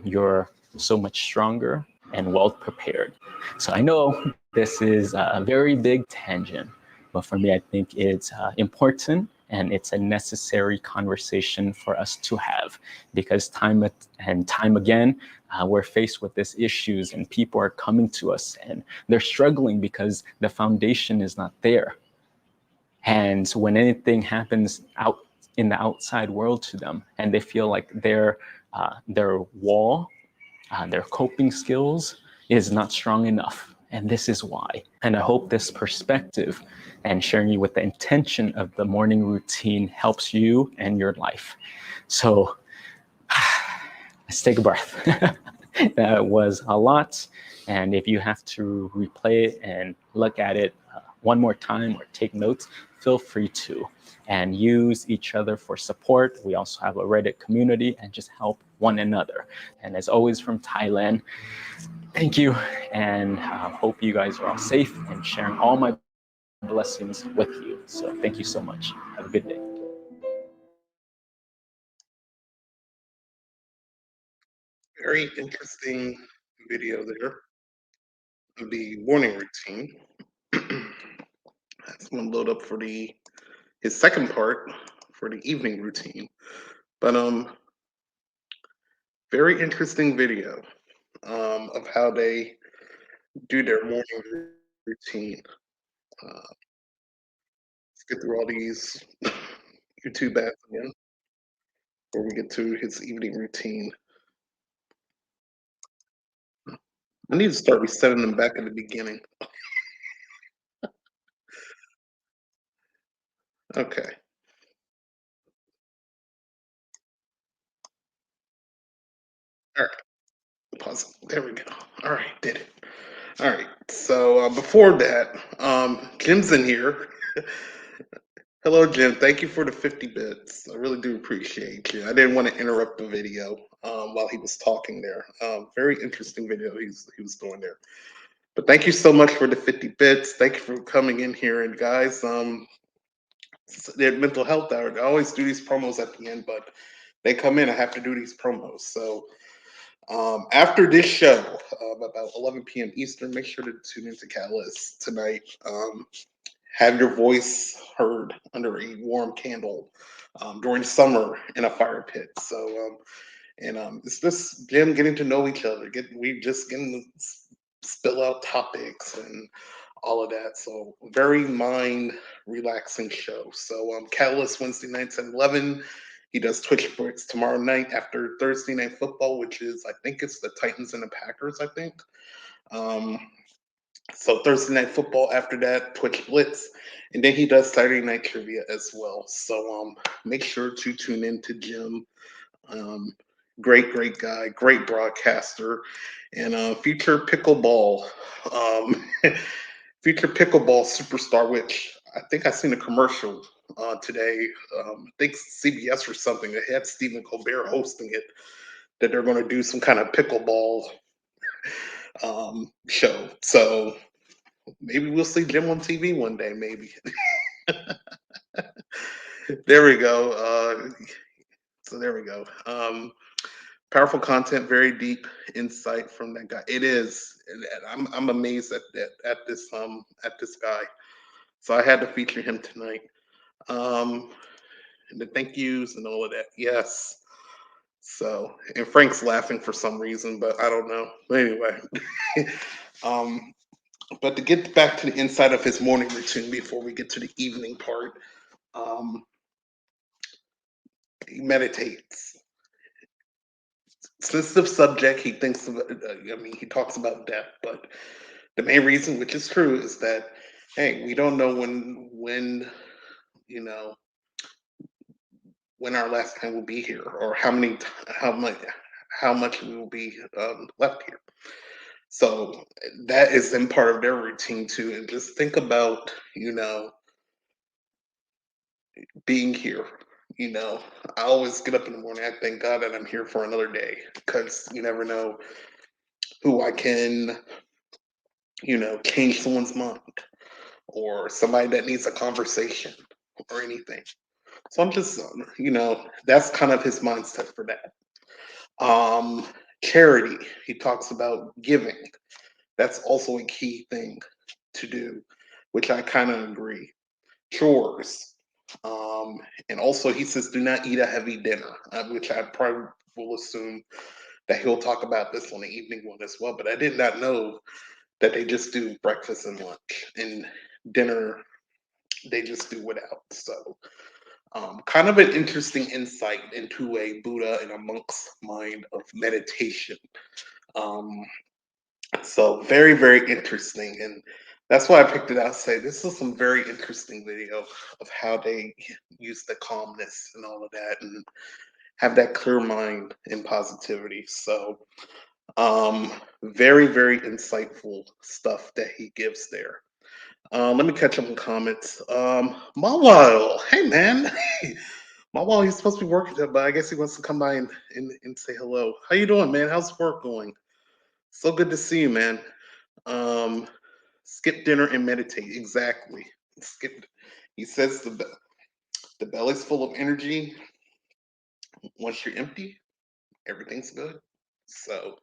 you're so much stronger and well prepared. So I know this is a very big tangent, but for me, I think it's important and it's a necessary conversation for us to have because time and time again, we're faced with these issues and people are coming to us and they're struggling because the foundation is not there. And when anything happens out in the outside world to them and they feel like their wall, their coping skills is not strong enough. And this is why. And I hope this perspective and sharing you with the intention of the morning routine helps you and your life. So let's take a breath. That was a lot. And if you have to replay it and look at it one more time or take notes, feel free to. And use each other for support. We also have a Reddit community and just help one another. And as always from Thailand, thank you. And hope you guys are all safe and sharing all my blessings with you. So thank you so much. Have a good day. Very interesting video there of the morning routine. That's gonna load up for his second part for the evening routine. But very interesting video of how they do their morning routine. Let's get through all these YouTube ads again before we get to his evening routine. I need to start resetting them back at the beginning. Okay. All right. Pause. There we go. All right, did it. All right. So before that, Jim's in here. Hello, Jim. Thank you for the 50 bits. I really do appreciate you. I didn't want to interrupt the video. while he was talking there. Very interesting video he was doing there. But thank you so much for the 50 bits. Thank you for coming in here. And guys, their mental health hour. They always do these promos at the end, but they come in. I have to do these promos. So after this show, about 11 p.m. Eastern, make sure to tune into Catalyst tonight. Have your voice heard under a warm candle during summer in a fire pit. So, it's just Jim getting to know each other. We just getting to spill out topics and all of that. So, very mind relaxing show. So, Catalyst Wednesday nights at 11. He does Twitch Sports tomorrow night after Thursday Night Football, which is, I think it's the Titans and the Packers, I think. So Thursday Night Football after that, Twitch Blitz. And then he does Saturday Night Trivia as well. So make sure to tune in to Jim. Great guy, great broadcaster. And future pickleball, future pickleball superstar, which I think I seen a commercial today. I think CBS or something. They had Stephen Colbert hosting it. That they're going to do some kind of pickleball show. So maybe we'll see Jim on TV one day. Maybe. There we go. So there we go. Powerful content, very deep insight from that guy. It is, and I'm amazed at this guy. So I had to feature him tonight. And the thank yous and all of that. Yes. So, and Frank's laughing for some reason, but I don't know. But anyway, but to get back to the inside of his morning routine before we get to the evening part, he meditates. Sensitive subject. He thinks of. I mean, he talks about death, but the main reason, which is true, is that hey, we don't know when you know when our last time will be here, or how much we will be left here. So that is then part of their routine too. And just think about, being here. I always get up in the morning. I thank God that I'm here for another day because you never know who I can, change someone's mind or somebody that needs a conversation or anything. So I'm just, that's kind of his mindset for that. Charity, he talks about giving. That's also a key thing to do, which I kind of agree. Chores. And also he says do not eat a heavy dinner, which I probably will assume that he'll talk about this on the evening one as well. But I did not know that they just do breakfast and lunch and dinner. They just do without. So kind of an interesting insight into a Buddha and a monk's mind of meditation. Um, so very, very interesting. And that's why I picked it out. Say this is some very interesting video of how they use the calmness and all of that and have that clear mind and positivity. So very, very insightful stuff that he gives there. Let me catch up in comments. Mawal, hey man. Mawal, he's supposed to be working, but I guess he wants to come by and say hello. How you doing, man? How's work going? So good to see you, man. Skip dinner and meditate. Exactly. Skip. He says the belly's full of energy. Once you're empty, everything's good. So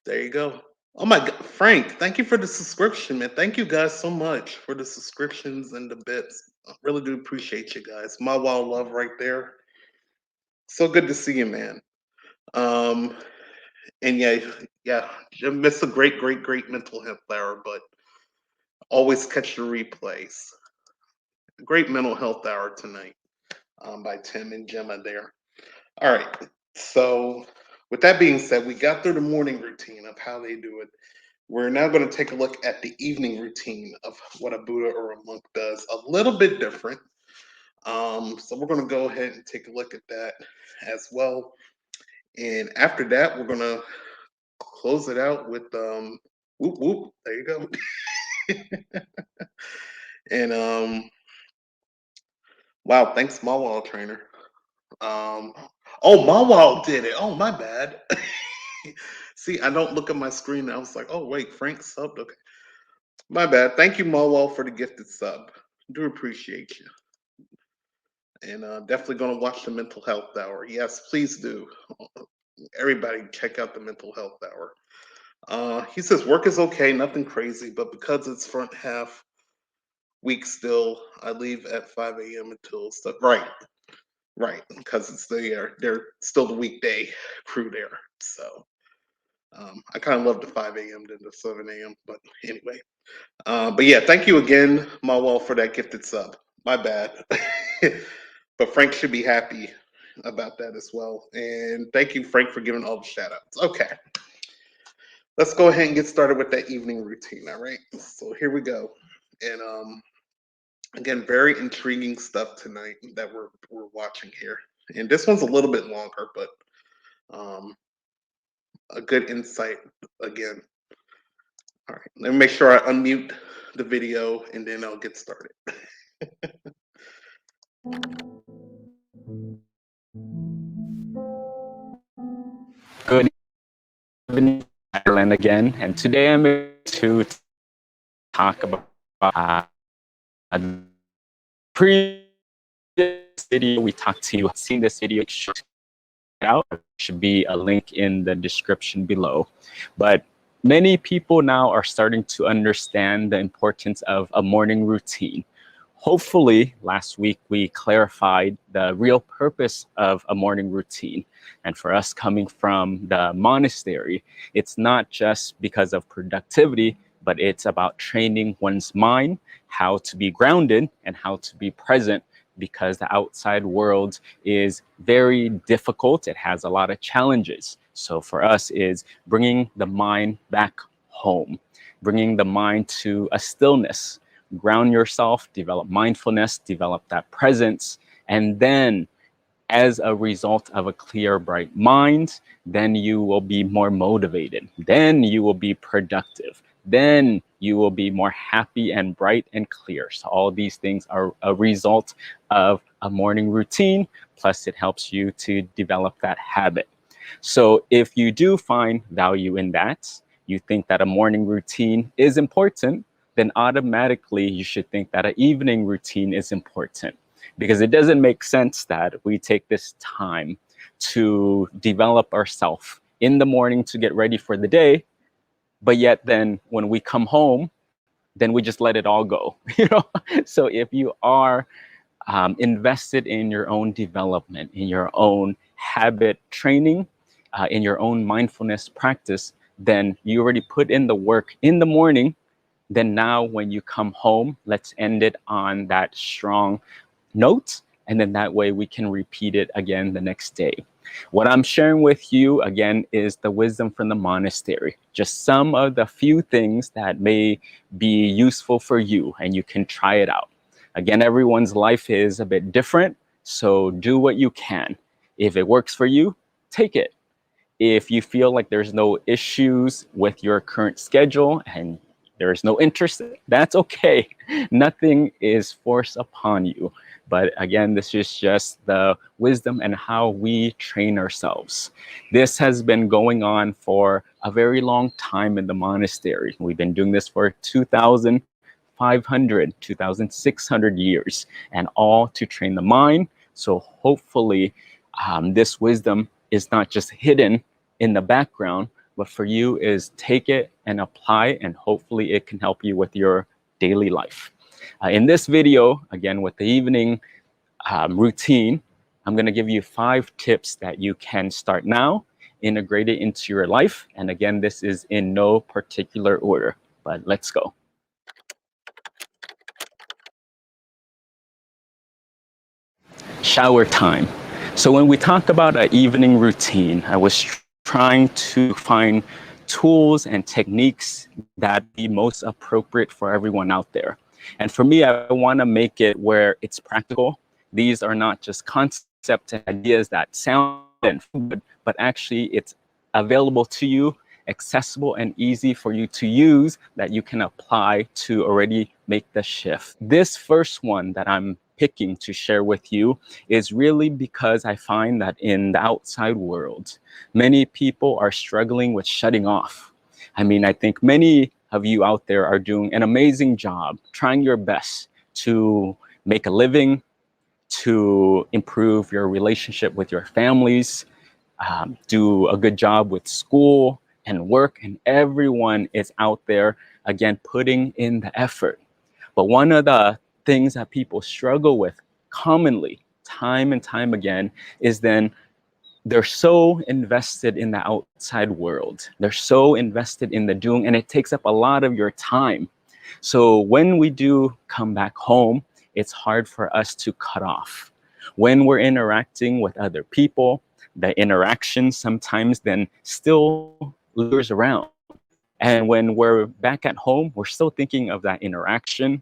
there you go. Oh my God, Frank, thank you for the subscription, man. Thank you guys so much for the subscriptions and the bits. I really do appreciate you guys. My wild love right there. So good to see you, man. Um, and yeah, you miss a great mental health hour, but always catch the replays. Great mental health hour tonight by Tim and Gemma there. All right. So, with that being said, we got through the morning routine of how they do it. We're now going to take a look at the evening routine of what a Buddha or a monk does. A little bit different. So, we're going to go ahead and take a look at that as well. And after that, we're going to close it out with whoop whoop. There you go. And wow, thanks, Mawal trainer. Oh, Mawal did it. Oh, my bad. See, I don't look at my screen. I was like, oh, wait, Frank subbed. Okay. My bad. Thank you, Mawal, for the gifted sub. Do appreciate you. And definitely going to watch the Mental Health Hour. Yes, please do. Everybody check out the Mental Health Hour. He says work is okay, nothing crazy, but because it's front half week still, I leave at 5 a.m. until stuff. Right, right, because it's they're still the weekday crew there. So I kind of love the 5 a.m. than the 7 a.m. But anyway, but yeah, thank you again, Mawal, for that gifted sub. My bad, but Frank should be happy about that as well. And thank you, Frank, for giving all the shout outs. Okay. Let's go ahead and get started with that evening routine. All right. So here we go. And again, very intriguing stuff tonight that we're watching here. And this one's a little bit longer, but um, a good insight again. All right. Let me make sure I unmute the video and then I'll get started. Good evening, Ireland again, and today I'm going to talk about a previous video we talked to you. Seen this video? Check it out. There should be a link in the description below. But many people now are starting to understand the importance of a morning routine. Hopefully, last week we clarified the real purpose of a morning routine. And for us coming from the monastery, it's not just because of productivity, but it's about training one's mind, how to be grounded and how to be present, because the outside world is very difficult. It has a lot of challenges. So for us is bringing the mind back home, bringing the mind to a stillness. Ground yourself, develop mindfulness, develop that presence, and then as a result of a clear, bright mind, then you will be more motivated. Then you will be productive. Then you will be more happy and bright and clear. So all these things are a result of a morning routine, plus it helps you to develop that habit. So if you do find value in that, you think that a morning routine is important, then automatically you should think that an evening routine is important, because it doesn't make sense that we take this time to develop ourselves in the morning to get ready for the day, but yet then when we come home, then we just let it all go. So if you are invested in your own development, in your own habit training, in your own mindfulness practice, then you already put in the work in the morning. Then now when you come home, let's end it on that strong note. And then that way we can repeat it again the next day. What I'm sharing with you again is the wisdom from the monastery. Just some of the few things that may be useful for you and you can try it out. Again, everyone's life is a bit different, so do what you can. If it works for you, take it. If you feel like there's no issues with your current schedule and there's no interest, that's okay. Nothing is forced upon you. But again, this is just the wisdom and how we train ourselves. This has been going on for a very long time in the monastery. We've been doing this for 2,500, 2,600 years, and all to train the mind. So hopefully this wisdom is not just hidden in the background, but for you is take it and apply, and hopefully it can help you with your daily life. In this video, again, with the evening routine, I'm going to give you 5 tips that you can start now, integrate it into your life. And again, this is in no particular order, but let's go. Shower time. So when we talk about an evening routine, I was trying to find tools and techniques that be most appropriate for everyone out there. And for me, I want to make it where it's practical. These are not just concepts and ideas that sound good, but actually it's available to you accessible and easy for you to use that you can apply to already make the shift. This first one that I'm picking to share with you is really because I find that in the outside world, many people are struggling with shutting off. I mean, I think many of you out there are doing an amazing job, trying your best to make a living, to improve your relationship with your families, do a good job with school and work, and everyone is out there, again, putting in the effort. But one of the things that people struggle with commonly, time and time again, is then they're so invested in the outside world. They're so invested in the doing, and it takes up a lot of your time. So when we do come back home, it's hard for us to cut off. When we're interacting with other people, the interaction sometimes then still lingers around. And when we're back at home, we're still thinking of that interaction.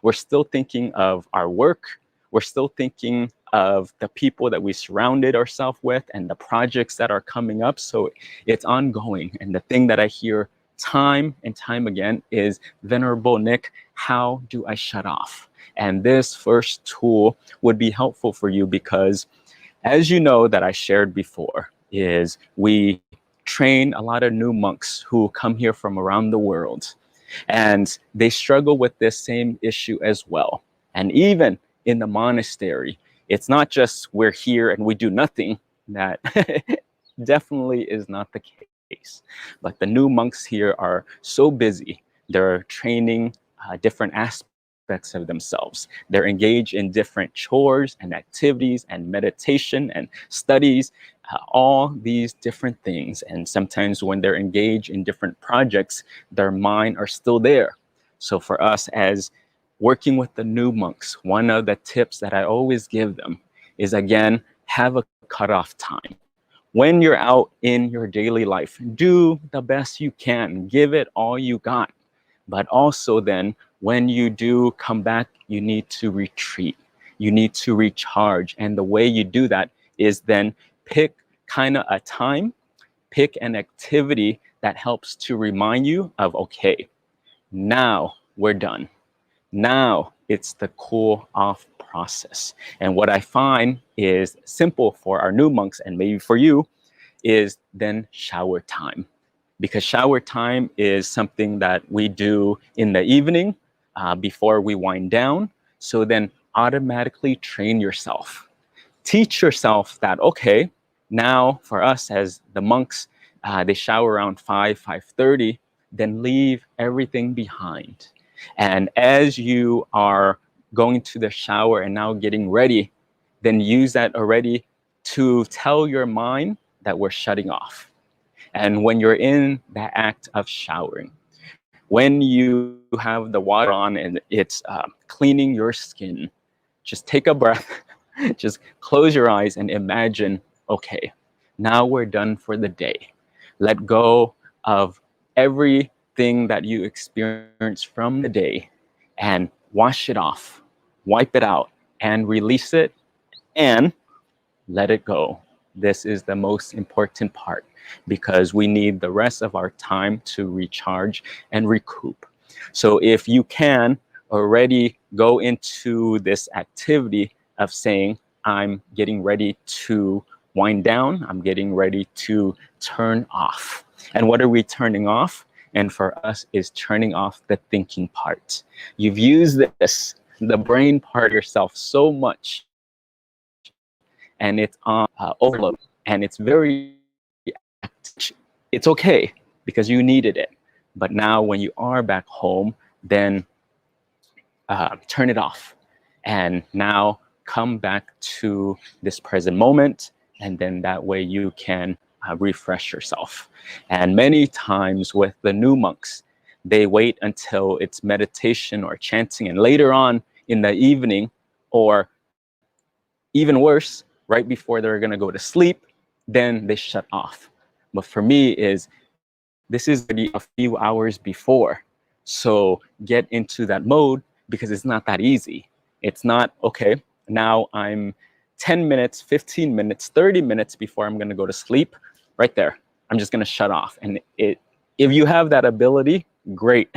We're still thinking of our work. We're still thinking of the people that we surrounded ourselves with and the projects that are coming up. So it's ongoing. And the thing that I hear time and time again is, Venerable Nick, how do I shut off? And this first tool would be helpful for you because, as you know that I shared before, is we train a lot of new monks who come here from around the world. And they struggle with this same issue as well. And even in the monastery, it's not just we're here and we do nothing. That definitely is not the case. But the new monks here are so busy. They're training different aspects of themselves. They're engaged in different chores and activities and meditation and studies, all these different things. And sometimes when they're engaged in different projects, their mind are still there. So for us as working with the new monks, one of the tips that I always give them is, again, have a cutoff time. When you're out in your daily life, do the best you can, give it all you got. But also then, when you do come back, you need to retreat. You need to recharge. And the way you do that is then pick kind of a time, pick an activity that helps to remind you of, okay, now we're done. Now it's the cool off process. And what I find is simple for our new monks, and maybe for you, is then shower time. Because shower time is something that we do in the evening before we wind down. So then automatically train yourself. Teach yourself that, okay, now for us as the monks, they shower around 5:30, then leave everything behind. And as you are going to the shower and now getting ready, then use that already to tell your mind that we're shutting off. And when you're in the act of showering, when you have the water on and it's cleaning your skin, just take a breath, just close your eyes and imagine, okay, now we're done for the day. Let go of everything that you experienced from the day and wash it off, wipe it out and release it and let it go. This is the most important part because we need the rest of our time to recharge and recoup. So if you can already go into this activity of saying, I'm getting ready to wind down, I'm getting ready to turn off. And what are we turning off? And for us is turning off the thinking part. You've used this, the brain part of yourself so much, and it's on overload, and it's very, it's okay because you needed it. But now when you are back home, then turn it off. And now come back to this present moment. And then that way you can refresh yourself. And many times with the new monks, they wait until it's meditation or chanting. And later on in the evening, or even worse, right before they're going to go to sleep, then they shut off. But for me is, this is already a few hours before. So get into that mode because it's not that easy. It's not, okay, now I'm 10 minutes, 15 minutes, 30 minutes before I'm going to go to sleep. Right there. I'm just going to shut off. And if you have that ability, great.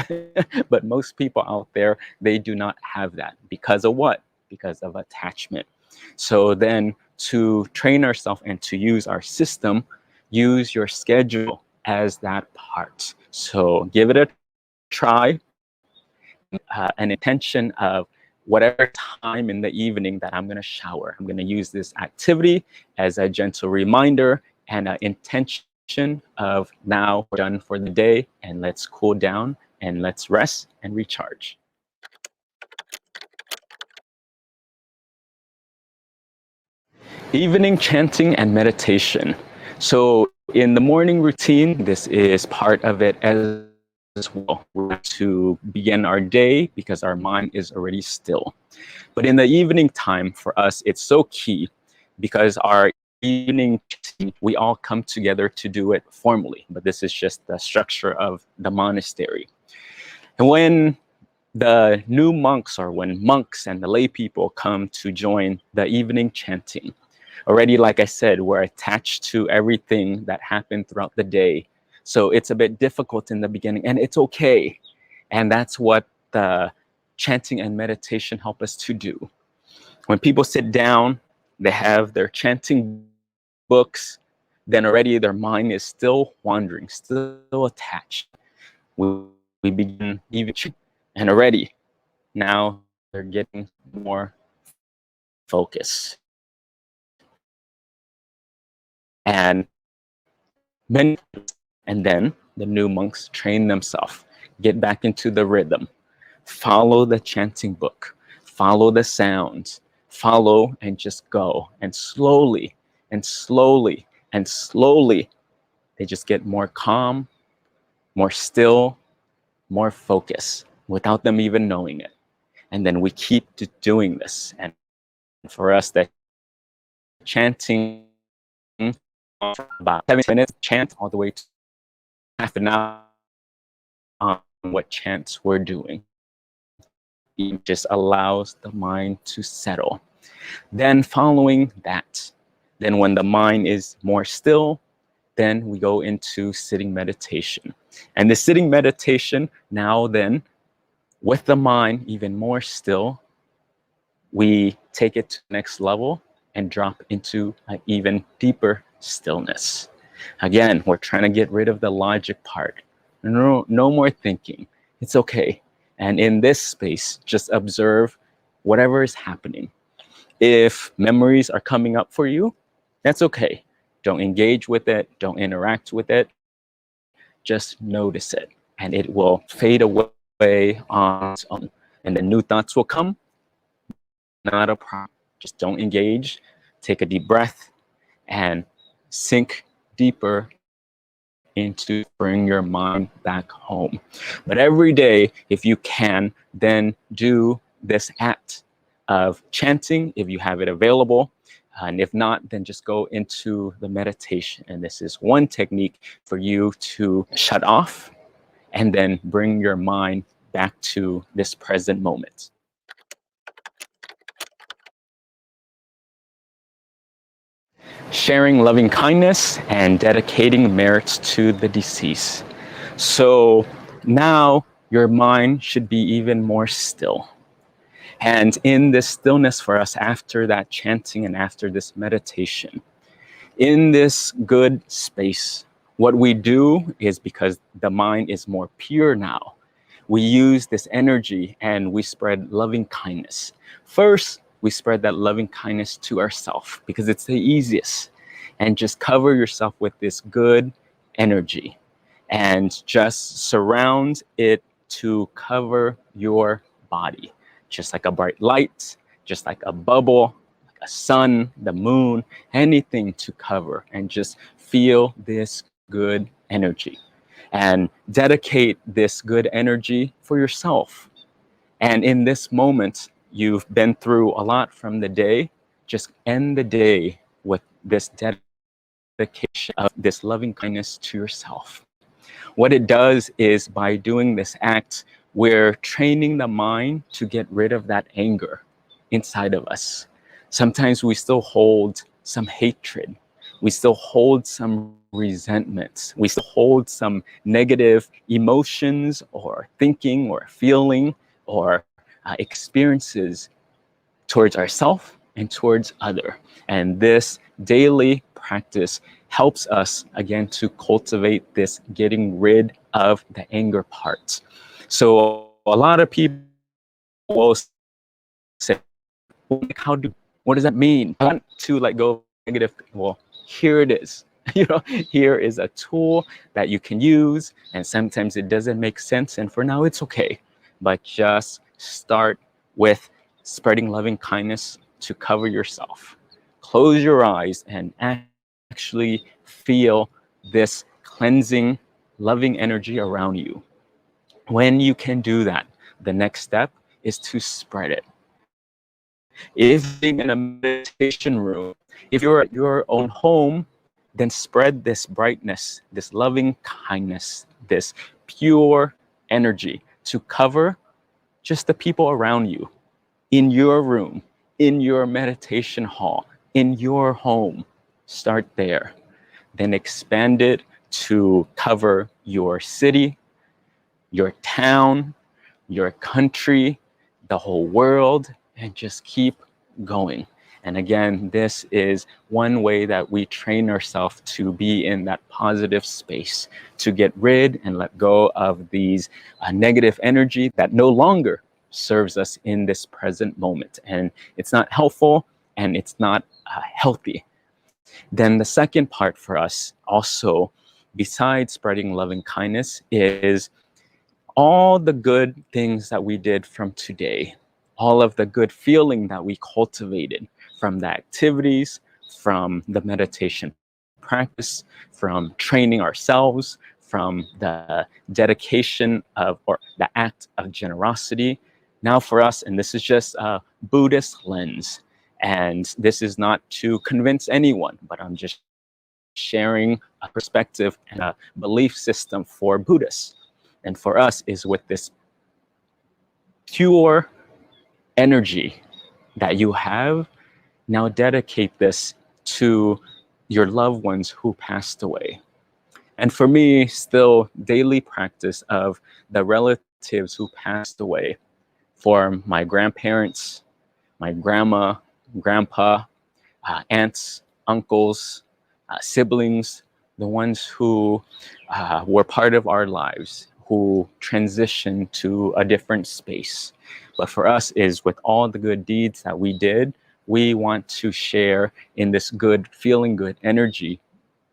But most people out there, they do not have that. Because of what? Because of attachment. So then to train ourselves and to use our system, use your schedule as that part. So give it a try, an intention of whatever time in the evening that I'm going to shower. I'm going to use this activity as a gentle reminder and an intention of now we're done for the day and let's cool down and let's rest and recharge. Evening chanting and meditation. So in the morning routine, this is part of it as well. We're to begin our day because our mind is already still. But in the evening time for us, it's so key because our evening, we all come together to do it formally, but this is just the structure of the monastery. And when the new monks, or when monks and the lay people come to join the evening chanting, already, like I said, we're attached to everything that happened throughout the day. So it's a bit difficult in the beginning, and it's okay. And that's what the chanting and meditation help us to do. When people sit down, they have their chanting books, then already their mind is still wandering, still attached. We begin even, and already now they're getting more focus. And then the new monks train themselves, get back into the rhythm, follow the chanting book, follow the sounds, follow and just go. And slowly and slowly and slowly, they just get more calm, more still, more focus without them even knowing it. And then we keep doing this. And for us, that chanting about 7 minutes, chant all the way to half an hour on what chants we're doing. It just allows the mind to settle. Then following that, then when the mind is more still, then we go into sitting meditation. And the sitting meditation, now then, with the mind even more still, we take it to the next level and drop into an even deeper stillness. Again, we're trying to get rid of the logic part. No more thinking. It's okay. And in this space, just observe whatever is happening. If memories are coming up for you, that's okay. Don't engage with it. Don't interact with it. Just notice it, and it will fade away on its own. And the new thoughts will come. Not a problem. Just don't engage. Take a deep breath and sink deeper into bring your mind back home. But every day, if you can, then do this act of chanting if you have it available. And if not, then just go into the meditation. And this is one technique for you to shut off and then bring your mind back to this present moment. Sharing loving kindness and dedicating merits to the deceased. So now your mind should be even more still. And in this stillness for us, after that chanting and after this meditation, in this good space, what we do is, because the mind is more pure now, we use this energy and we spread loving kindness. First, we spread that loving kindness to ourselves because it's the easiest. And just cover yourself with this good energy and just surround it to cover your body. Just like a bright light, just like a bubble, like a sun, the moon, anything to cover, and just feel this good energy. And dedicate this good energy for yourself. And in this moment, you've been through a lot from the day. Just end the day with this dedication of this loving kindness to yourself. What it does is, by doing this act, we're training the mind to get rid of that anger inside of us. Sometimes we still hold some hatred. We still hold some resentments. We still hold some negative emotions or thinking or feeling or experiences towards ourselves and towards other. And this daily practice helps us again to cultivate this getting rid of the anger parts. So a lot of people will say, well, what does that mean? I want to let go of negative. Well, here it is. Here is a tool that you can use, and sometimes it doesn't make sense, and for now it's okay. But just start with spreading loving kindness to cover yourself. Close your eyes and actually feel this cleansing, loving energy around you. When you can do that, the next step is to spread it. If being in a meditation room, if you're at your own home, then spread this brightness, this loving kindness, this pure energy to cover just the people around you, in your room, in your meditation hall, in your home. Start there. Then expand it to cover your city, your town, your country, the whole world, and just keep going. And again, this is one way that we train ourselves to be in that positive space, to get rid and let go of these negative energy that no longer serves us in this present moment. And it's not helpful and it's not healthy. Then the second part for us also, besides spreading loving kindness, is all the good things that we did from today, all of the good feeling that we cultivated from the activities, from the meditation practice, from training ourselves, from the dedication of, or the act of generosity. Now for us, and this is just a Buddhist lens, and this is not to convince anyone, but I'm just sharing a perspective and a belief system for Buddhists. And for us is with this pure energy that you have, now dedicate this to your loved ones who passed away. And for me, still daily practice of the relatives who passed away, for my grandparents, my grandma, grandpa, aunts, uncles, siblings, the ones who were part of our lives, who transitioned to a different space. But for us is with all the good deeds that we did, we want to share in this good, feeling good energy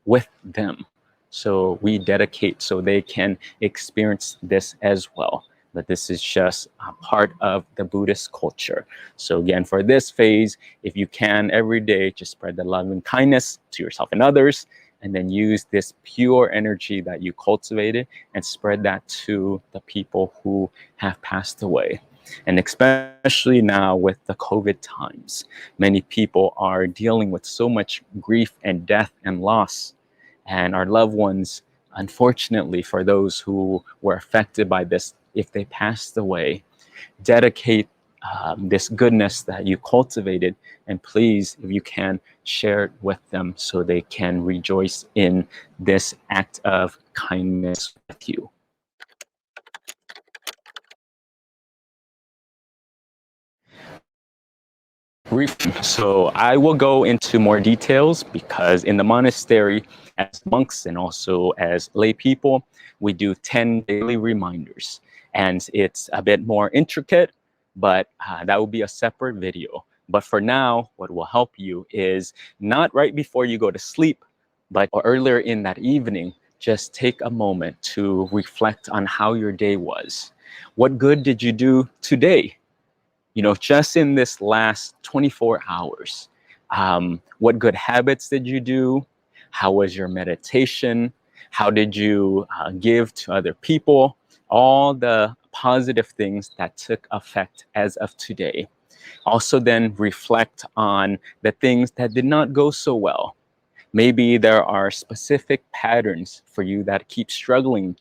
with them. So we dedicate so they can experience this as well. But this is just a part of the Buddhist culture. So again, for this phase, if you can every day, just spread the love and kindness to yourself and others, and then use this pure energy that you cultivated and spread that to the people who have passed away. And especially now with the COVID times, many people are dealing with so much grief and death and loss. And our loved ones, unfortunately, for those who were affected by this, if they passed away, dedicate this goodness that you cultivated, and please, if you can, share it with them so they can rejoice in this act of kindness with you. So I will go into more details because in the monastery, as monks and also as lay people, we do 10 daily reminders. And it's a bit more intricate, but that will be a separate video. But for now, what will help you is not right before you go to sleep, but earlier in that evening, just take a moment to reflect on how your day was. What good did you do today? You know, just in this last 24 hours, what good habits did you do? How was your meditation? How did you give to other people? All the positive things that took effect as of today. Also then reflect on the things that did not go so well. Maybe there are specific patterns for you that keep struggling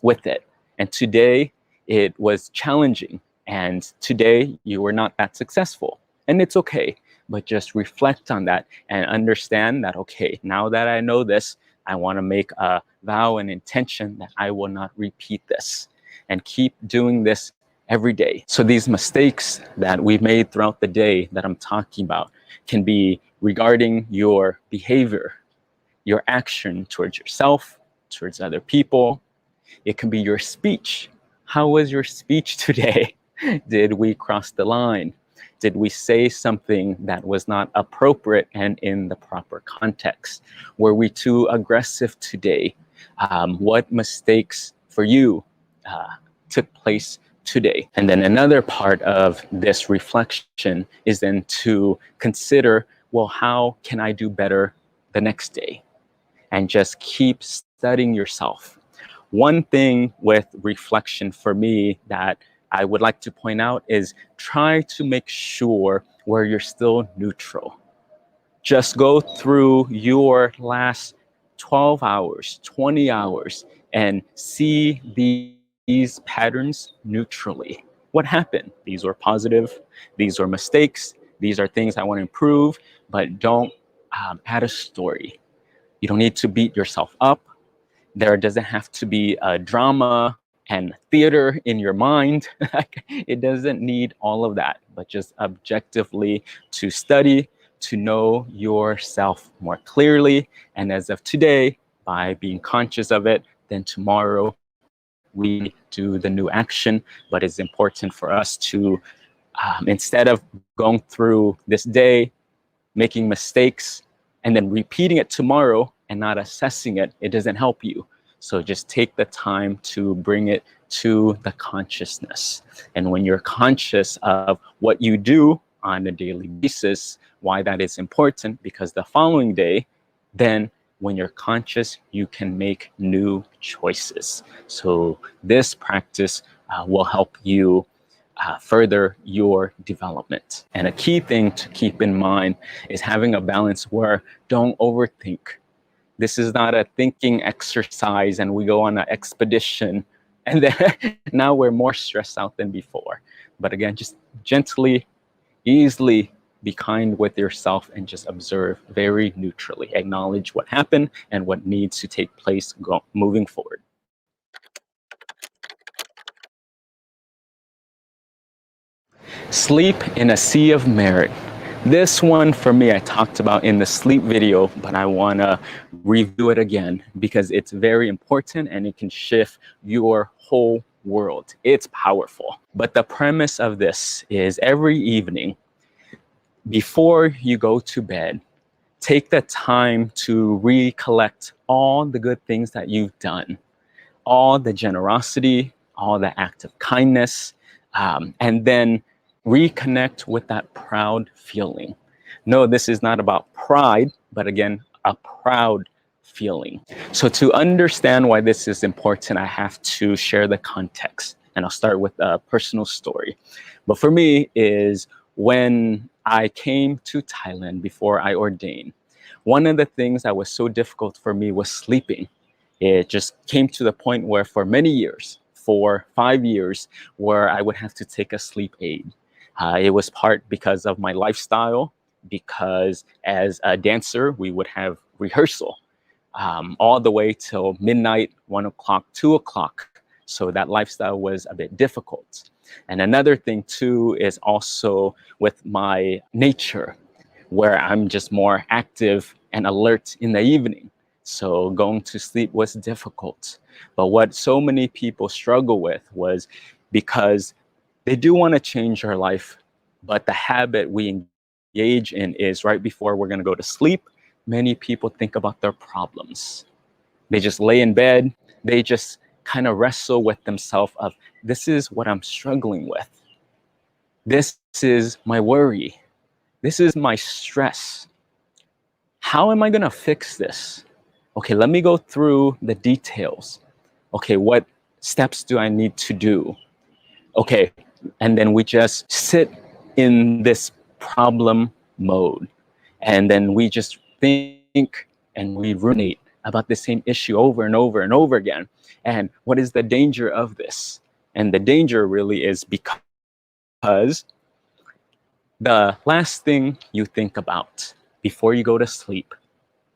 with it. And today it was challenging. And today you were not that successful, and it's okay, but just reflect on that and understand that, okay, now that I know this, I want to make a vow and intention that I will not repeat this and keep doing this every day. So these mistakes that we've made throughout the day that I'm talking about can be regarding your behavior, your action towards yourself, towards other people. It can be your speech. How was your speech today? Did we cross the line? Did we say something that was not appropriate and in the proper context? Were we too aggressive today? What mistakes for you took place today? And then another part of this reflection is then to consider, well, how can I do better the next day? And just keep studying yourself. One thing with reflection for me that I would like to point out is try to make sure where you're still neutral. Just go through your last 12 hours, 20 hours, and see these patterns neutrally. What happened? These were positive, these were mistakes, these are things I want to improve, but don't add a story. You don't need to beat yourself up. There doesn't have to be a drama and theater in your mind. It doesn't need all of that, but just objectively to study, to know yourself more clearly. And as of today, by being conscious of it, then tomorrow we do the new action. But it's important for us to, instead of going through this day, making mistakes, and then repeating it tomorrow and not assessing it, it doesn't help you. So just take the time to bring it to the consciousness. And when you're conscious of what you do on a daily basis, why that is important, because the following day, then when you're conscious, you can make new choices. So this practice will help you further your development. And a key thing to keep in mind is having a balance where don't overthink. This is not a thinking exercise and we go on an expedition and then now we're more stressed out than before. But again, just gently, easily be kind with yourself and just observe very neutrally. Acknowledge what happened and what needs to take place moving forward. Sleep in a sea of merit. This one for me, I talked about in the sleep video, but I want to review it again because it's very important and it can shift your whole world. It's powerful. But the premise of this is every evening, before you go to bed, take the time to recollect all the good things that you've done, all the generosity, all the act of kindness, and then reconnect with that proud feeling. No, this is not about pride, but again, a proud feeling. So to understand why this is important, I have to share the context. And I'll start with a personal story. But for me is when I came to Thailand before I ordained, one of the things that was so difficult for me was sleeping. It just came to the point where for many years, for 5 years, where I would have to take a sleep aid. It was part because of my lifestyle, because as a dancer, we would have rehearsal all the way till midnight, 1 o'clock, 2 o'clock. So that lifestyle was a bit difficult. And another thing too is also with my nature, where I'm just more active and alert in the evening. So going to sleep was difficult. But what so many people struggle with was because they do want to change their life, but the habit we engage in is right before we're going to go to sleep, many people think about their problems. They just lay in bed, they just kind of wrestle with themselves of, this is what I'm struggling with. This is my worry. This is my stress. How am I going to fix this? Okay, let me go through the details. Okay, what steps do I need to do? Okay, and then we just sit in this problem mode. And then we just think and we ruminate about the same issue over and over and over again. And what is the danger of this? And the danger really is because the last thing you think about before you go to sleep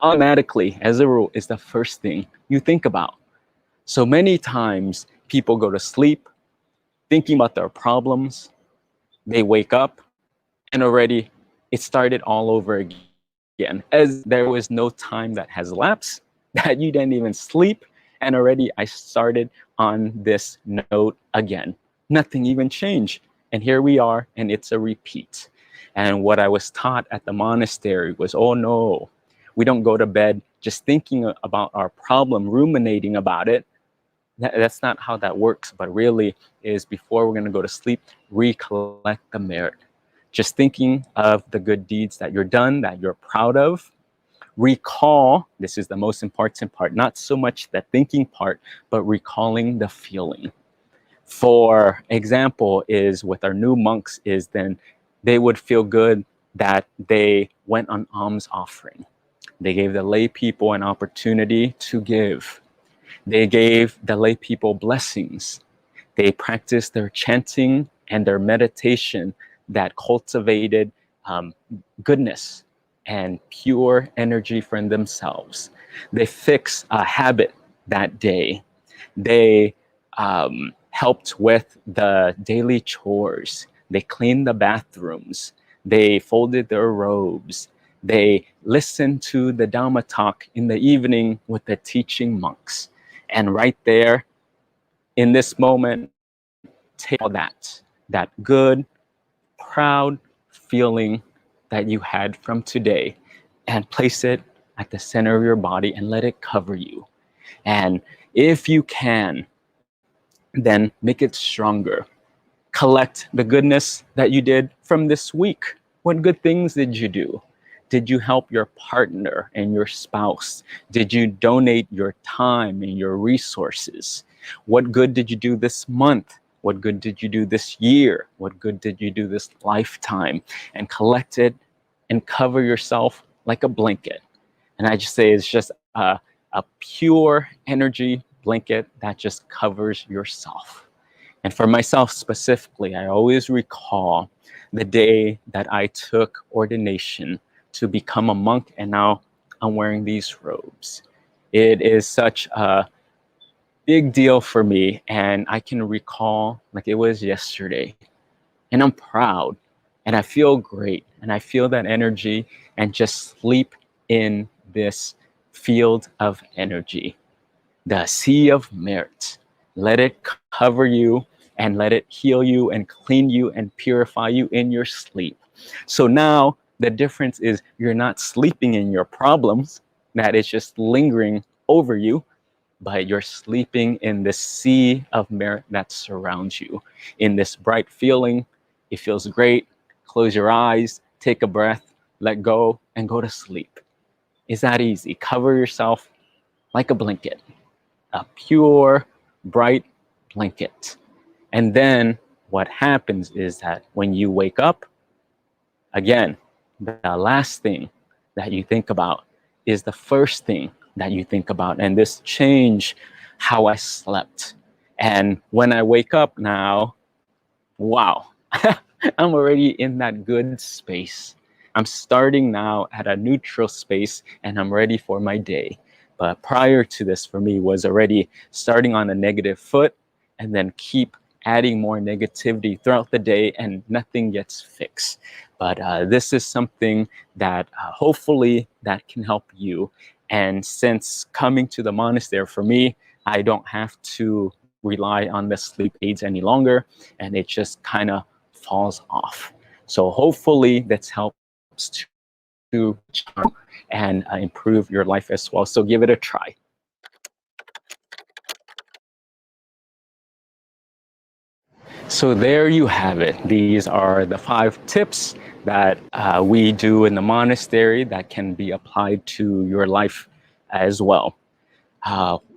automatically, as a rule, is the first thing you think about. So many times people go to sleep thinking about their problems, they wake up, and already it started all over again, as there was no time that has lapsed, that you didn't even sleep, and already I started on this note again. Nothing even changed. And here we are, and it's a repeat. And what I was taught at the monastery was, oh no, we don't go to bed just thinking about our problem, ruminating about it. That's not how that works, but really is before we're going to go to sleep, recollect the merit. Just thinking of the good deeds that you're done, that you're proud of. Recall, this is the most important part, not so much the thinking part, but recalling the feeling. For example, is with our new monks is then they would feel good that they went on alms offering. They gave the lay people an opportunity to give. They gave the lay people blessings. They practiced their chanting and their meditation that cultivated goodness and pure energy from themselves. They fixed a habit that day. They helped with the daily chores. They cleaned the bathrooms. They folded their robes. They listened to the Dhamma talk in the evening with the teaching monks. And right there, in this moment, take all that good, proud feeling that you had from today and place it at the center of your body and let it cover you. And if you can, then make it stronger. Collect the goodness that you did from this week. What good things did you do? Did you help your partner and your spouse? Did you donate your time and your resources? What good did you do this month? What good did you do this year? What good did you do this lifetime? And collect it and cover yourself like a blanket. And I just say it's just a pure energy blanket that just covers yourself. And for myself specifically, I always recall the day that I took ordination to become a monk, and now I'm wearing these robes. It is such a big deal for me, and I can recall like it was yesterday. And I'm proud, and I feel great, and I feel that energy, and just sleep in this field of energy, the sea of merit. Let it cover you and let it heal you and clean you and purify you in your sleep. So now the difference is you're not sleeping in your problems, that is just lingering over you, but you're sleeping in the sea of merit that surrounds you, in this bright feeling. It feels great. Close your eyes, take a breath, let go, and go to sleep. It's that easy. Cover yourself like a blanket, a pure, bright blanket. And then what happens is that when you wake up, again, the last thing that you think about is the first thing that you think about. And this changed how I slept. And when I wake up now, wow, I'm already in that good space. I'm starting now at a neutral space and I'm ready for my day. But prior to this for me was already starting on a negative foot and then keep adding more negativity throughout the day and nothing gets fixed. But this is something that hopefully that can help you. And since coming to the monastery for me, I don't have to rely on the sleep aids any longer, and it just kind of falls off. So hopefully that helps to charm and improve your life as well. So give it a try. So there you have it. These are the 5 tips that we do in the monastery that can be applied to your life as well.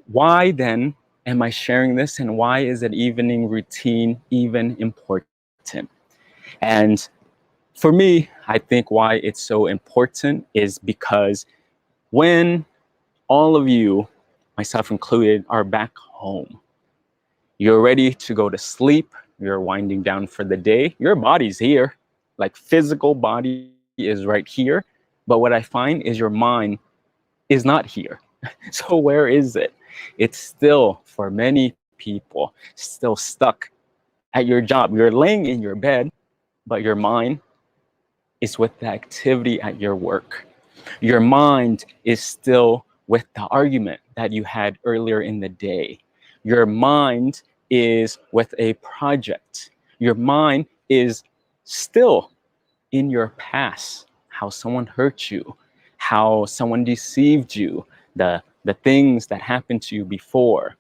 Why then am I sharing this, and why is an evening routine even important? And for me, I think why it's so important is because when all of you, myself included, are back home, you're ready to go to sleep, you're winding down for the day, your body's here, like physical body is right here. But what I find is your mind is not here. So where is it? It's still, for many people, still stuck at your job. You're laying in your bed, but your mind is with the activity at your work. Your mind is still with the argument that you had earlier in the day. Your mind is with a project. Your mind is still in your past, how someone hurt you, how someone deceived you, the things that happened to you before.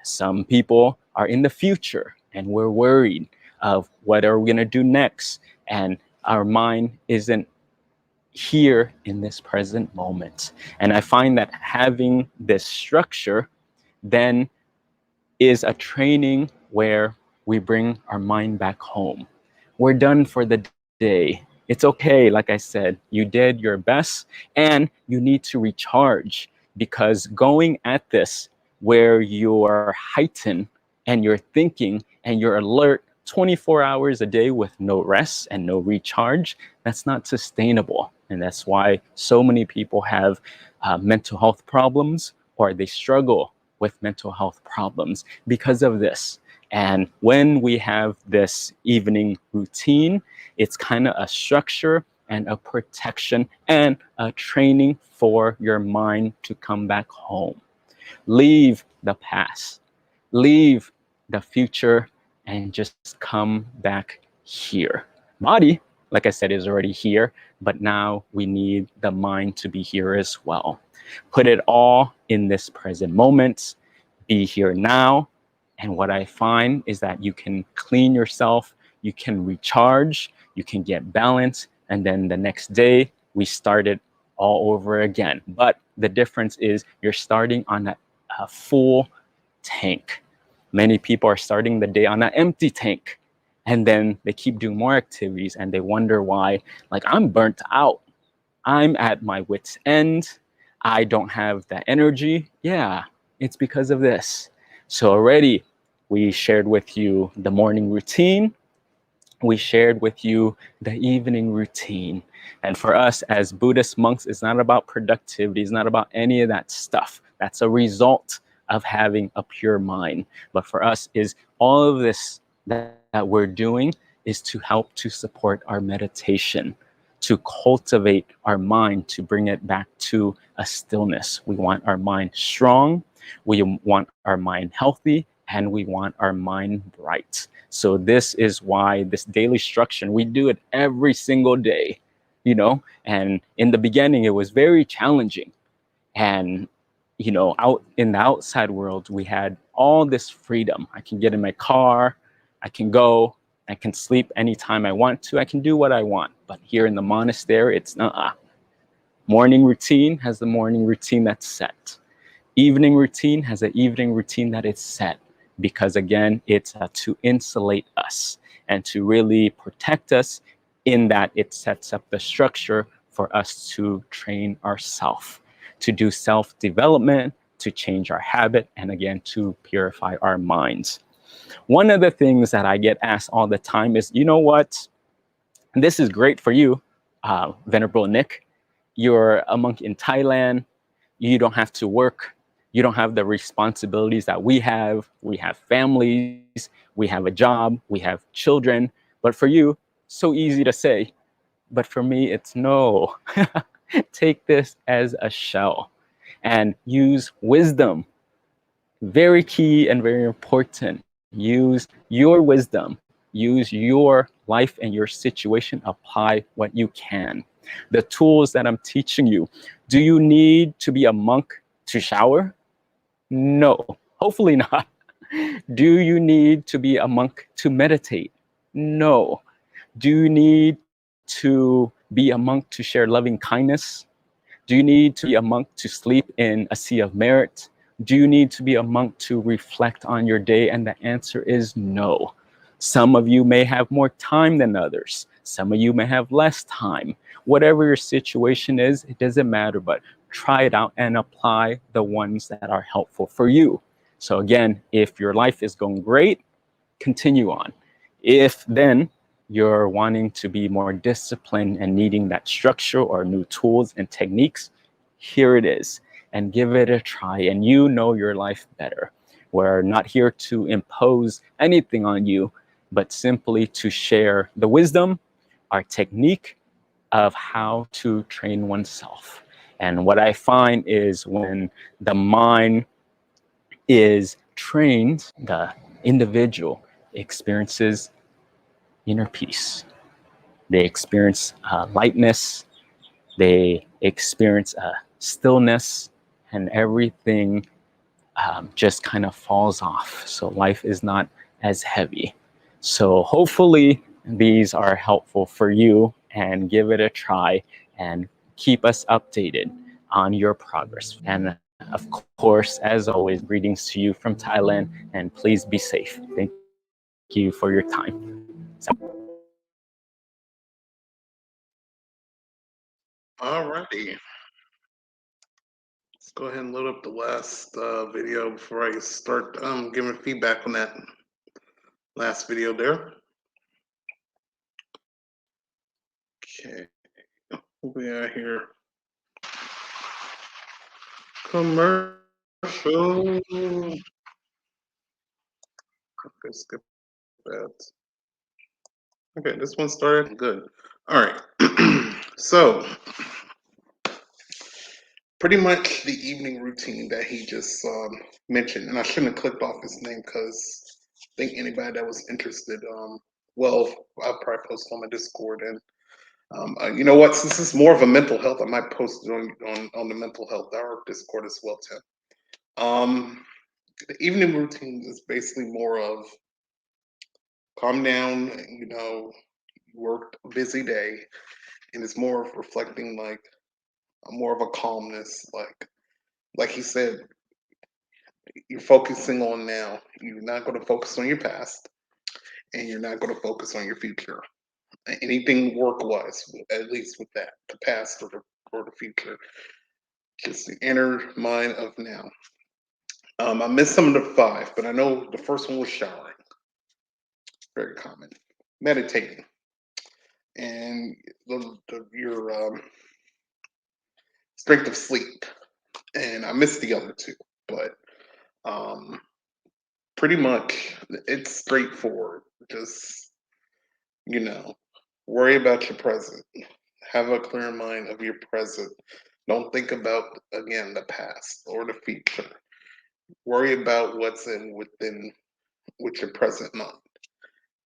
Some people are in the future and we're worried of what are we going to do next, and our mind isn't here in this present moment. And I find that having this structure then is a training where we bring our mind back home. We're done for the day. It's okay, like I said, you did your best and you need to recharge, because going at this where you're heightened and you're thinking and you're alert 24 hours a day with no rest and no recharge, that's not sustainable. And that's why so many people have mental health problems, or they struggle with mental health problems because of this. And when we have this evening routine, it's kind of a structure and a protection and a training for your mind to come back home. Leave the past, leave the future, and just come back here. Body, like I said, is already here, but now we need the mind to be here as well. Put it all in this present moment, be here now. And what I find is that you can clean yourself, you can recharge, you can get balance, and then the next day we start it all over again. But the difference is you're starting on a full tank. Many people are starting the day on an empty tank, and then they keep doing more activities and they wonder why, like, I'm burnt out. I'm at my wit's end. I don't have the energy. Yeah, it's because of this. So already we shared with you the morning routine. We shared with you the evening routine. And for us as Buddhist monks, it's not about productivity. It's not about any of that stuff. That's a result of having a pure mind. But for us is all of this that we're doing is to help to support our meditation, to cultivate our mind, to bring it back to a stillness. We want our mind strong, we want our mind healthy, and we want our mind bright. So this is why this daily structure, we do it every single day, you know, and in the beginning, it was very challenging. And, you know, out in the outside world, we had all this freedom. I can get in my car, I can go, I can sleep anytime I want to, I can do what I want. But here in the monastery, it's not. Morning routine has the morning routine that's set. Evening routine has an evening routine that is set. Because again, it's to insulate us and to really protect us, in that it sets up the structure for us to train ourselves, to do self-development, to change our habit, and again, to purify our minds. One of the things that I get asked all the time is, you know what, this is great for you, Venerable Nick. You're a monk in Thailand. You don't have to work. You don't have the responsibilities that we have. We have families, we have a job, we have children. But for you, so easy to say. But for me, it's no. Take this as a shell and use wisdom. Very key and very important. Use your wisdom. Use your life and your situation. Apply what you can. The tools that I'm teaching you. Do you need to be a monk to shower? No, hopefully not. Do you need to be a monk to meditate? No. Do you need to be a monk to share loving kindness? Do you need to be a monk to sleep in a sea of merit? Do you need to be a monk to reflect on your day? And the answer is no. Some of you may have more time than others. Some of you may have less time. Whatever your situation is, it doesn't matter, but try it out and apply the ones that are helpful for you. So again, if your life is going great, continue on. If then you're wanting to be more disciplined and needing that structure or new tools and techniques, here it is. and give it a try, and you know your life better. We're not here to impose anything on you, but simply to share the wisdom, our technique of how to train oneself. And what I find is when the mind is trained, the individual experiences inner peace. They experience lightness, they experience stillness, and everything just kind of falls off. So life is not as heavy. So hopefully these are helpful for you, and give it a try and keep us updated on your progress. And of course, as always, greetings to you from Thailand, and please be safe. Thank you for your time. Alrighty. Let's go ahead and load up the last video before I start giving feedback on that last video there. Okay, what we got here? Commercial. Okay, skip that. Okay, this one started good. All right. So, pretty much the evening routine that he just mentioned, and I shouldn't have clicked off his name because I think anybody that was interested, well, I'll probably post on my Discord. And you know what? Since it's more of a mental health, I might post it on the mental health our Discord as well, Tim. The evening routine is basically more of calm down. You know, worked a busy day, and it's more of reflecting like more of a calmness, like he said, you're focusing on now. You're not going to focus on your past, and you're not going to focus on your future. Anything work-wise, at least with that, the past or the future, just the inner mind of now. I missed some of the five, but I know the first one was showering, very common. Meditating, and your strength of sleep. And I missed the other two, but um, pretty much it's straightforward. Just, you know, worry about your present. Have a clear mind of your present. Don't think about, again, the past or the future. Worry about what's within with your present mind.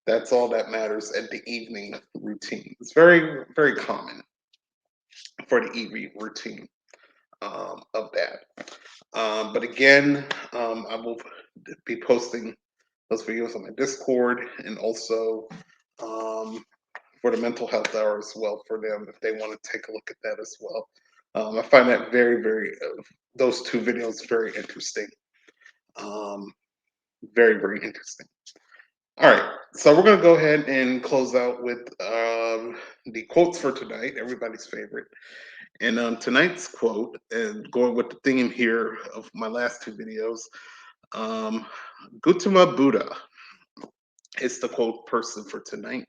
That's all that matters at the evening routine. It's very, very common for the evening routine of that. But again, I will be posting those videos on my Discord, and also for the mental health hour as well for them if they want to take a look at that as well. I find that very, very, those two videos very interesting. Very, very interesting. All right, so we're going to go ahead and close out with the quotes for tonight, everybody's favorite. And tonight's quote, and going with the theme here of my last two videos, Gautama Buddha is the quote person for tonight.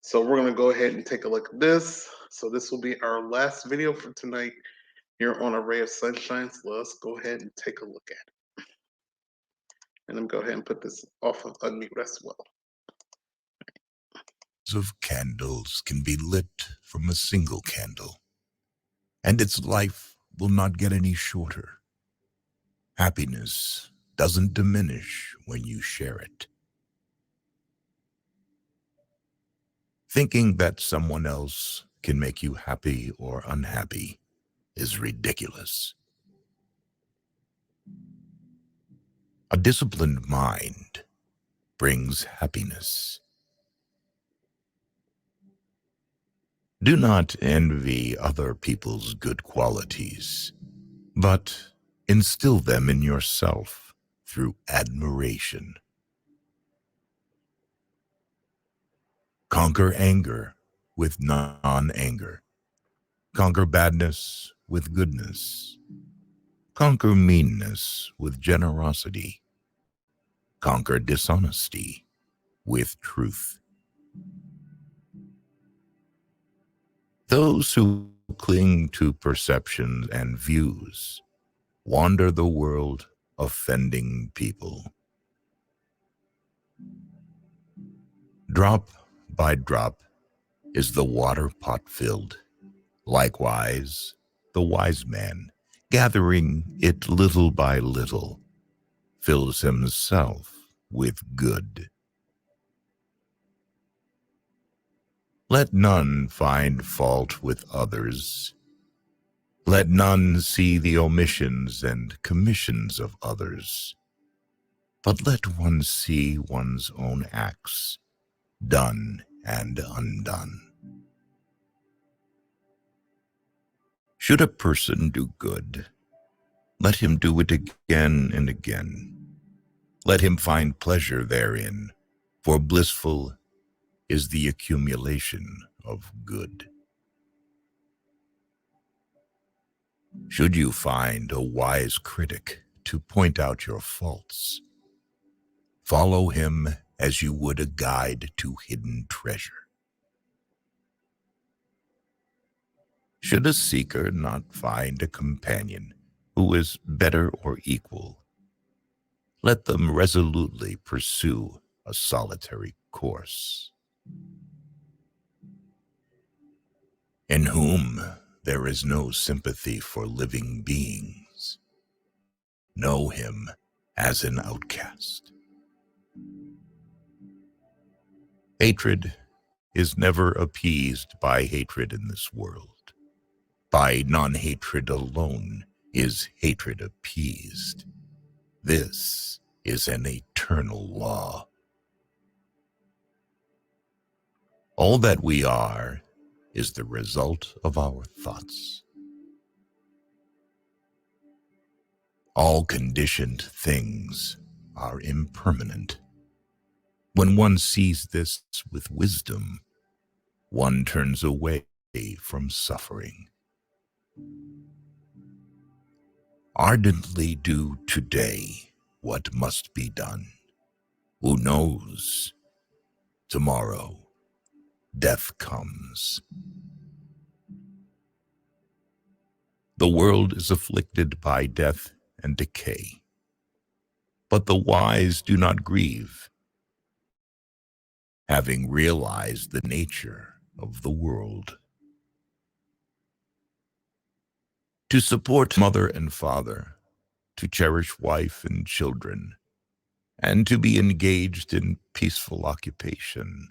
So we're going to go ahead and take a look at this. So this will be our last video for tonight here on A Ray of Sunshine. So let's go ahead and take a look at it. And I'm going to go ahead and put this off of unmute as well. Of candles can be lit from a single candle, and its life will not get any shorter. Happiness doesn't diminish when you share it. Thinking that someone else can make you happy or unhappy is ridiculous. A disciplined mind brings happiness. Do not envy other people's good qualities, but instill them in yourself through admiration. Conquer anger with non-anger. Conquer badness with goodness. Conquer meanness with generosity. Conquer dishonesty with truth. Those who cling to perceptions and views wander the world offending people. Drop by drop is the water pot filled. Likewise, the wise man, gathering it little by little, fills himself with good. Let none find fault with others. Let none see the omissions and commissions of others, but let one see one's own acts, done and undone. Should a person do good, let him do it again and again. Let him find pleasure therein, for blissful is the accumulation of good. Should you find a wise critic to point out your faults, follow him as you would a guide to hidden treasure. Should a seeker not find a companion who is better or equal, let them resolutely pursue a solitary course. In whom there is no sympathy for living beings, know him as an outcast. Hatred is never appeased by hatred in this world. By non-hatred alone is hatred appeased. This is an eternal law. All that we are is the result of our thoughts. All conditioned things are impermanent. When one sees this with wisdom, one turns away from suffering. Ardently do today what must be done. Who knows? Tomorrow, death comes. The world is afflicted by death and decay, but the wise do not grieve, having realized the nature of the world. To support mother and father, to cherish wife and children, and to be engaged in peaceful occupation,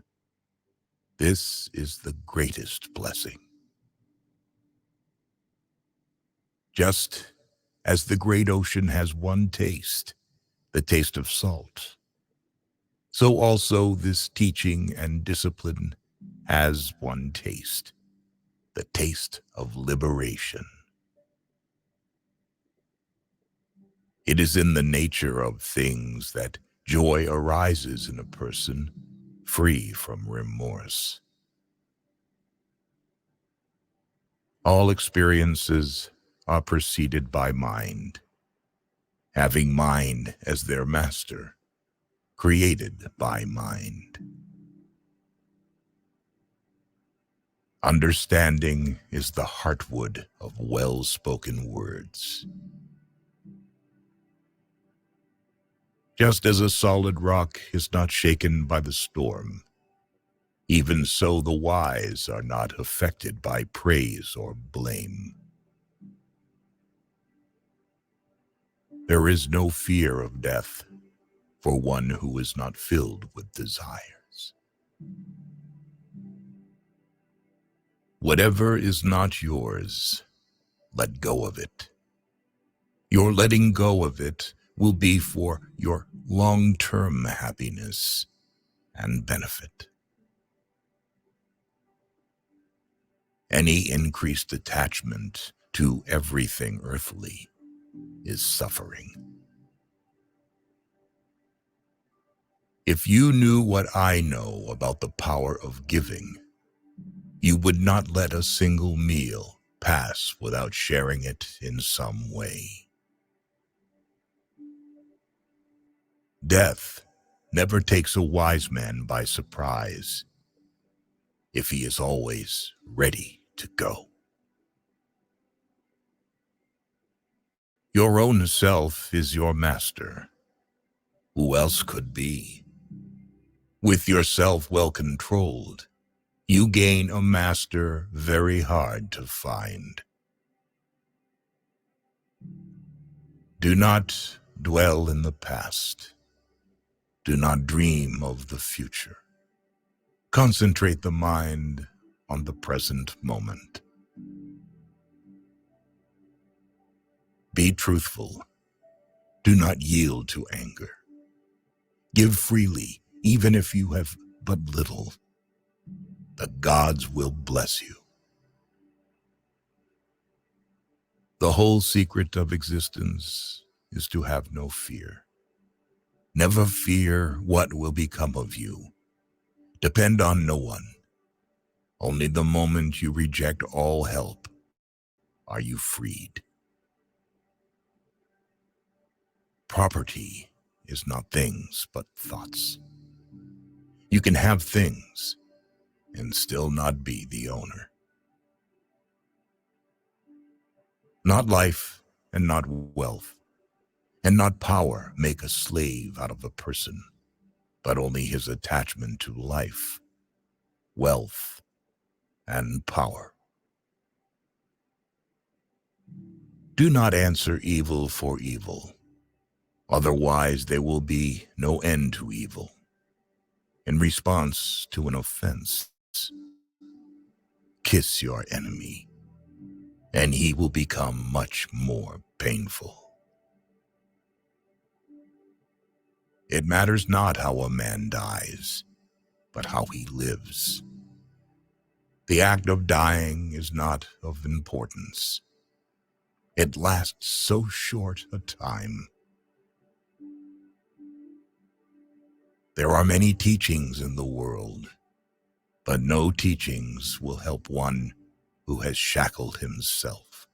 this is the greatest blessing. Just as the great ocean has one taste, the taste of salt, so also this teaching and discipline has one taste, the taste of liberation. It is in the nature of things that joy arises in a person free from remorse. All experiences are preceded by mind, having mind as their master, created by mind. Understanding is the heartwood of well-spoken words. Just as a solid rock is not shaken by the storm, even so the wise are not affected by praise or blame. There is no fear of death for one who is not filled with desires. Whatever is not yours, let go of it. Your letting go of it will be for your long-term happiness and benefit. Any increased attachment to everything earthly is suffering. If you knew what I know about the power of giving, you would not let a single meal pass without sharing it in some way. Death never takes a wise man by surprise if he is always ready to go. Your own self is your master. Who else could be? With yourself well controlled, you gain a master very hard to find. Do not dwell in the past. Do not dream of the future. Concentrate the mind on the present moment. Be truthful. Do not yield to anger. Give freely, even if you have but little. The gods will bless you. The whole secret of existence is to have no fear. Never fear what will become of you. Depend on no one. Only the moment you reject all help are you freed. Property is not things, but thoughts. You can have things and still not be the owner. Not life and not wealth and not power make a slave out of a person, but only his attachment to life, wealth, and power. Do not answer evil for evil. Otherwise, there will be no end to evil. In response to an offense, kiss your enemy, and he will become much more painful. It matters not how a man dies, but how he lives. The act of dying is not of importance. It lasts so short a time. There are many teachings in the world, but no teachings will help one who has shackled himself.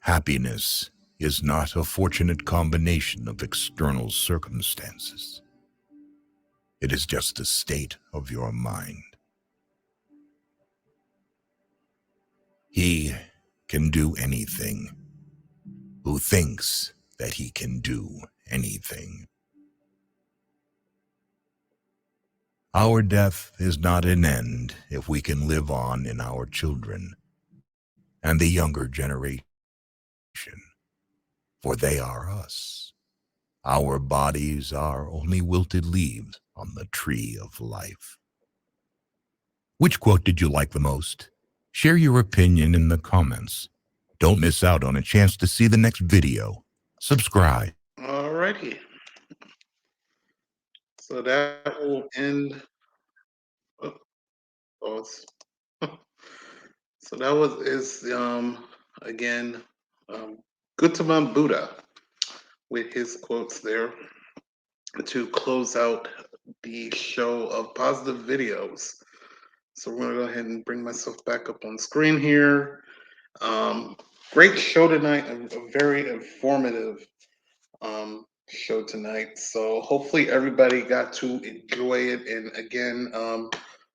Happiness is not a fortunate combination of external circumstances. It is just a state of your mind. He can do anything who thinks that he can do anything. Our death is not an end if we can live on in our children and the younger generation, for they are us. Our bodies are only wilted leaves on the tree of life. Which quote did you like the most? Share your opinion in the comments. Don't miss out on a chance to see the next video. Subscribe. Alrighty. So that will end. Oh, it's, so that is again Gautama Buddha with his quotes there to close out the show of positive videos. So we're gonna go ahead and bring myself back up on screen here. Great show tonight, a very informative show tonight. So hopefully everybody got to enjoy it. And again,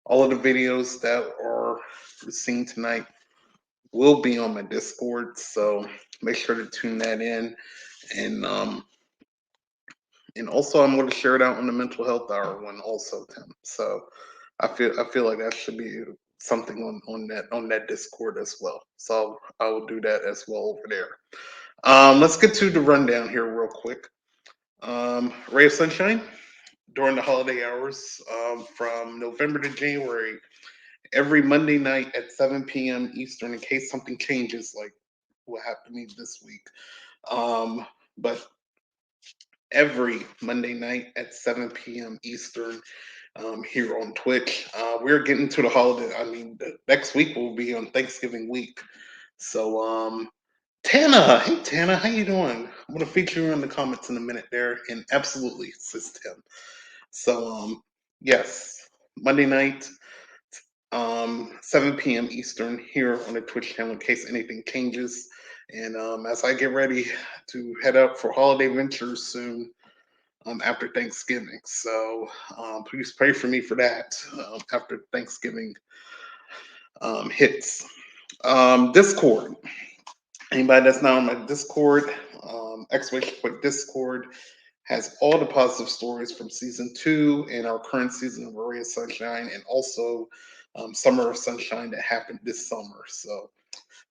all of the videos that are seen tonight will be on my Discord. So make sure to tune that in. And also I'm going to share it out on the mental health hour one also, Tim. So I feel like that should be something on that Discord as well. So I will do that as well over there. Let's get to the rundown here real quick. Ray of Sunshine during the holiday hours from November to January, every Monday night at 7 p.m. Eastern, in case something changes, like what happened to me this week. But every Monday night at 7 p.m. Eastern here on Twitch. We're getting to the holiday. I mean, the next week will be on Thanksgiving week. So, Tana, hey Tana, how you doing? I'm gonna feature you in the comments in a minute there, and absolutely, sis Tim. So, yes, Monday night, 7 p.m. Eastern here on the Twitch channel in case anything changes. And as I get ready to head up for holiday ventures soon, after Thanksgiving. So please pray for me for that after Thanksgiving hits. Discord. Anybody that's not on my Discord, exclamation point Discord has all the positive stories from season 2 and our current season of Ray of Sunshine, and also Summer of Sunshine that happened this summer. So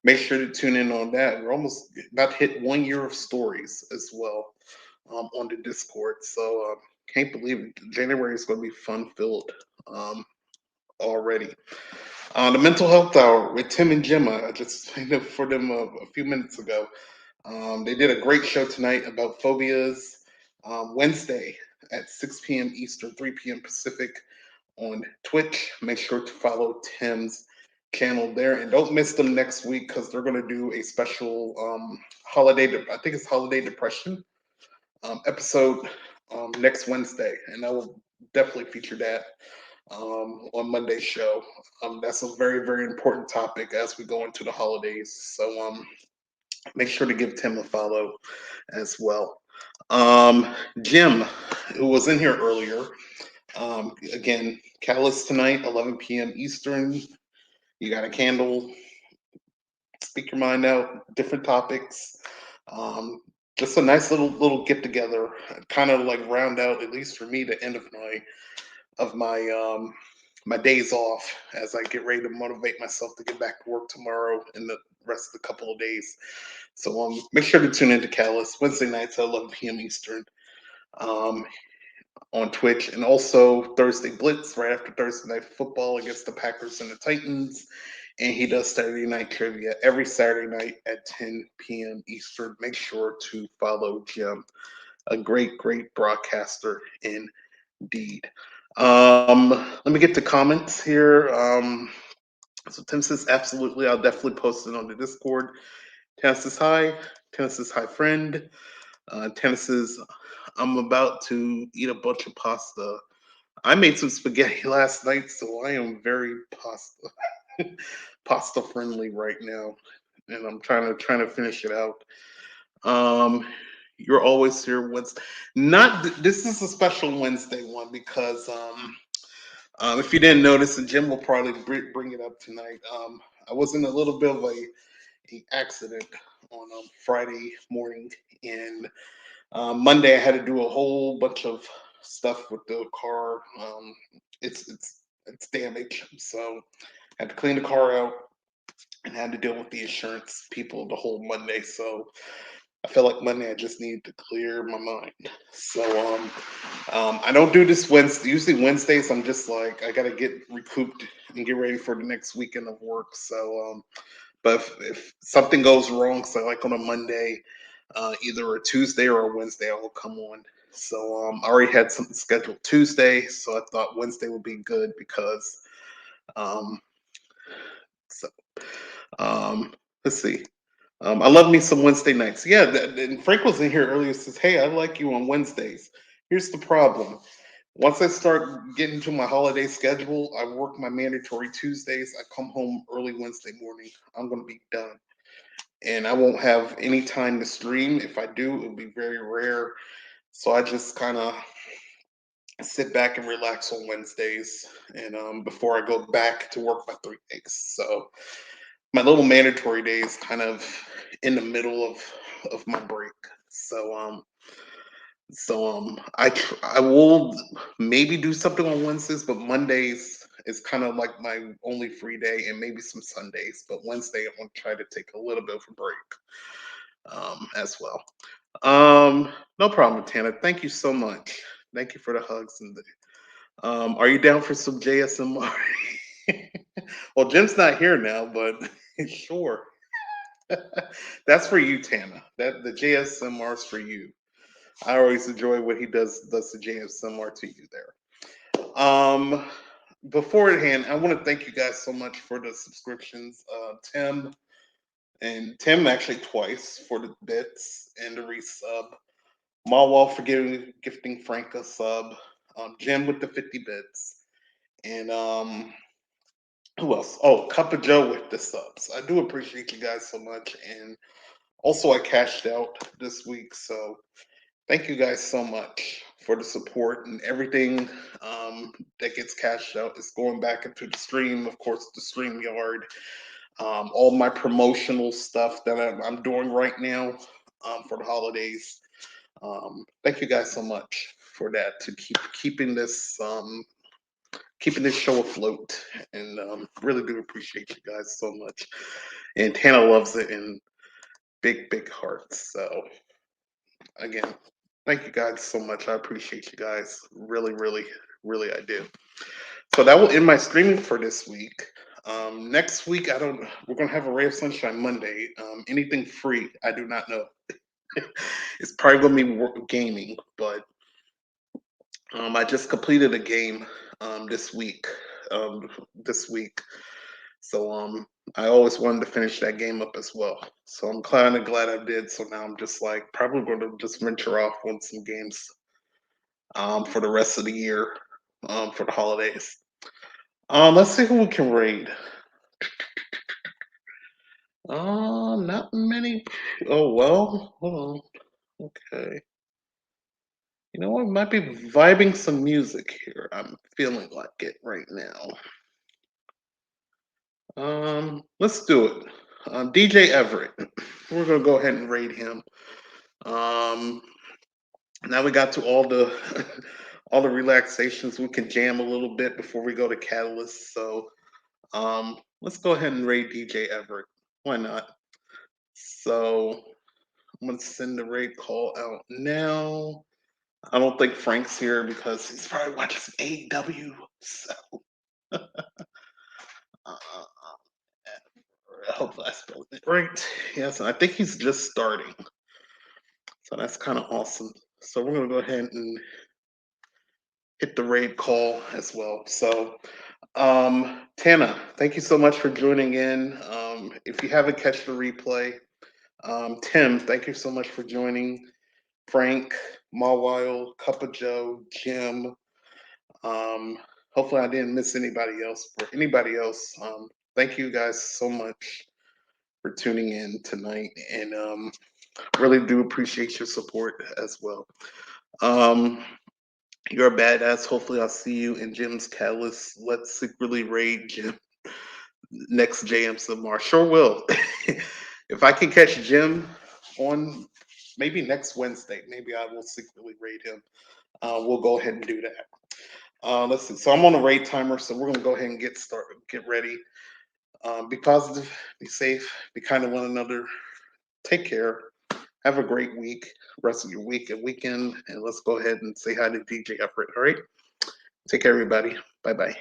make sure to tune in on that. We're almost about to hit 1 year of stories as well on the Discord. So can't believe it. January is going to be fun filled already. The Mental Health Hour with Tim and Gemma. I just signed up for them a few minutes ago. They did a great show tonight about phobias. Wednesday at 6 p.m. Eastern, 3 p.m. Pacific on Twitch. Make sure to follow Tim's channel there, and don't miss them next week because they're going to do a special holiday. I think it's holiday depression episode next Wednesday, and I will definitely feature that on Monday's show. That's a very, very important topic as we go into the holidays. So make sure to give Tim a follow as well. Jim, who was in here earlier, again, Catalyst tonight, 11 p.m. Eastern. You got a candle, speak your mind out, different topics. Just a nice little get together, kind of like round out, at least for me, the end of my days off as I get ready to motivate myself to get back to work tomorrow and the rest of the couple of days. So make sure to tune into Catalyst Wednesday nights at 11 p.m. Eastern um, on Twitch, and also Thursday Blitz right after Thursday Night Football against the Packers and the Titans. And he does Saturday night trivia every Saturday night at 10 p.m. Eastern. Make sure to follow Jim, a great, great broadcaster indeed. Let me get to comments here. So Tim says, absolutely, I'll definitely post it on the Discord. Tennis is hi. Tennis is hi, friend. Tennis says, I'm about to eat a bunch of pasta. I made some spaghetti last night, so I am very pasta friendly right now, and I'm trying to finish it out. Um, you're always here Wednesday. Not this is a special Wednesday one because if you didn't notice, and Jim will probably bring it up tonight. I was in a little bit of a accident on Friday morning, and Monday I had to do a whole bunch of stuff with the car. It's damaged, so I had to clean the car out and had to deal with the insurance people the whole Monday. So I felt like Monday I just needed to clear my mind. So I don't do this Wednesday. Usually Wednesdays I'm just like I gotta get recouped and get ready for the next weekend of work. So but if something goes wrong, so like on a Monday, either a Tuesday or a Wednesday, I will come on. So I already had something scheduled Tuesday, so I thought Wednesday would be good because um, so let's see. I love me some Wednesday nights. Yeah, and Frank was in here earlier. Says, "Hey, I like you on Wednesdays." Here's the problem: once I start getting to my holiday schedule, I work my mandatory Tuesdays. I come home early Wednesday morning. I'm gonna be done, and I won't have any time to stream. If I do, it'll be very rare. So I just kind of sit back and relax on Wednesdays, and before I go back to work my 3 days. So my little mandatory days kind of in the middle of my break. So I will maybe do something on Wednesdays, but Mondays is kind of like my only free day, and maybe some Sundays. But Wednesday I'm gonna try to take a little bit of a break as well. No problem, Tana. Thank you so much. Thank you for the hugs and the. Are you down for some JSMR? Well, Jim's not here now, but sure. That's for you, Tana. That the JSMR is for you. I always enjoy what he does the JSMR to you there. Beforehand, I want to thank you guys so much for the subscriptions. Tim actually twice for the bits and the resub. Malwall for gifting Frank a sub. Jim with the 50 bits. And who else? Oh, Cup of Joe with the subs. I do appreciate you guys so much. And also I cashed out this week. So thank you guys so much for the support, and everything that gets cashed out is going back into the stream. Of course, the StreamYard all my promotional stuff that I'm doing right now for the holidays. Thank you guys so much for that, to keeping this show afloat, and really do appreciate you guys so much. And Tana loves it, and big hearts. So again, thank you guys so much. I appreciate you guys, really I do. So that will end my streaming for this week. Next week, we're gonna have a Ray of Sunshine Monday. Anything free, I do not know. It's probably gonna be gaming, but I just completed a game this week. This week, so I always wanted to finish that game up as well. So I'm kind of glad I did. So now I'm just like probably going to just venture off on some games for the rest of the year for the holidays. Let's see who we can raid. Not many. Oh well. Hold on. Okay. You know what? Might be vibing some music here. I'm feeling like it right now. Let's do it. DJ Everett. We're gonna go ahead and raid him. Um, Now we got to all the all the relaxations. We can jam a little bit before we go to Catalyst. So let's go ahead and raid DJ Everett. Why not? So I'm gonna send the raid call out now. I don't think Frank's here because he's probably watching some AEW. So uh, hopefully I spelled it right. Yes, and I think he's just starting. So that's kind of awesome. So we're gonna go ahead and hit the raid call as well. So Tana, thank you so much for joining in. If you haven't catch the replay, Tim, thank you so much for joining. Frank, Mawile, Cup of Joe, Jim. Hopefully I didn't miss anybody else. For anybody else, thank you guys so much for tuning in tonight, and really do appreciate your support as well. You're a badass. Hopefully I'll see you in Jim's Catalyst. Let's secretly raid Jim next JM Samar. Sure will. If I can catch Jim on maybe next Wednesday, maybe I will secretly raid him. We'll go ahead and do that. Let's see. So I'm on a raid timer, so we're gonna go ahead and get started. Get ready. Be positive. Be safe. Be kind to one another. Take care. Have a great week. Rest of your week and weekend. And let's go ahead and say hi to DJ Everett. All right. Take care, everybody. Bye bye.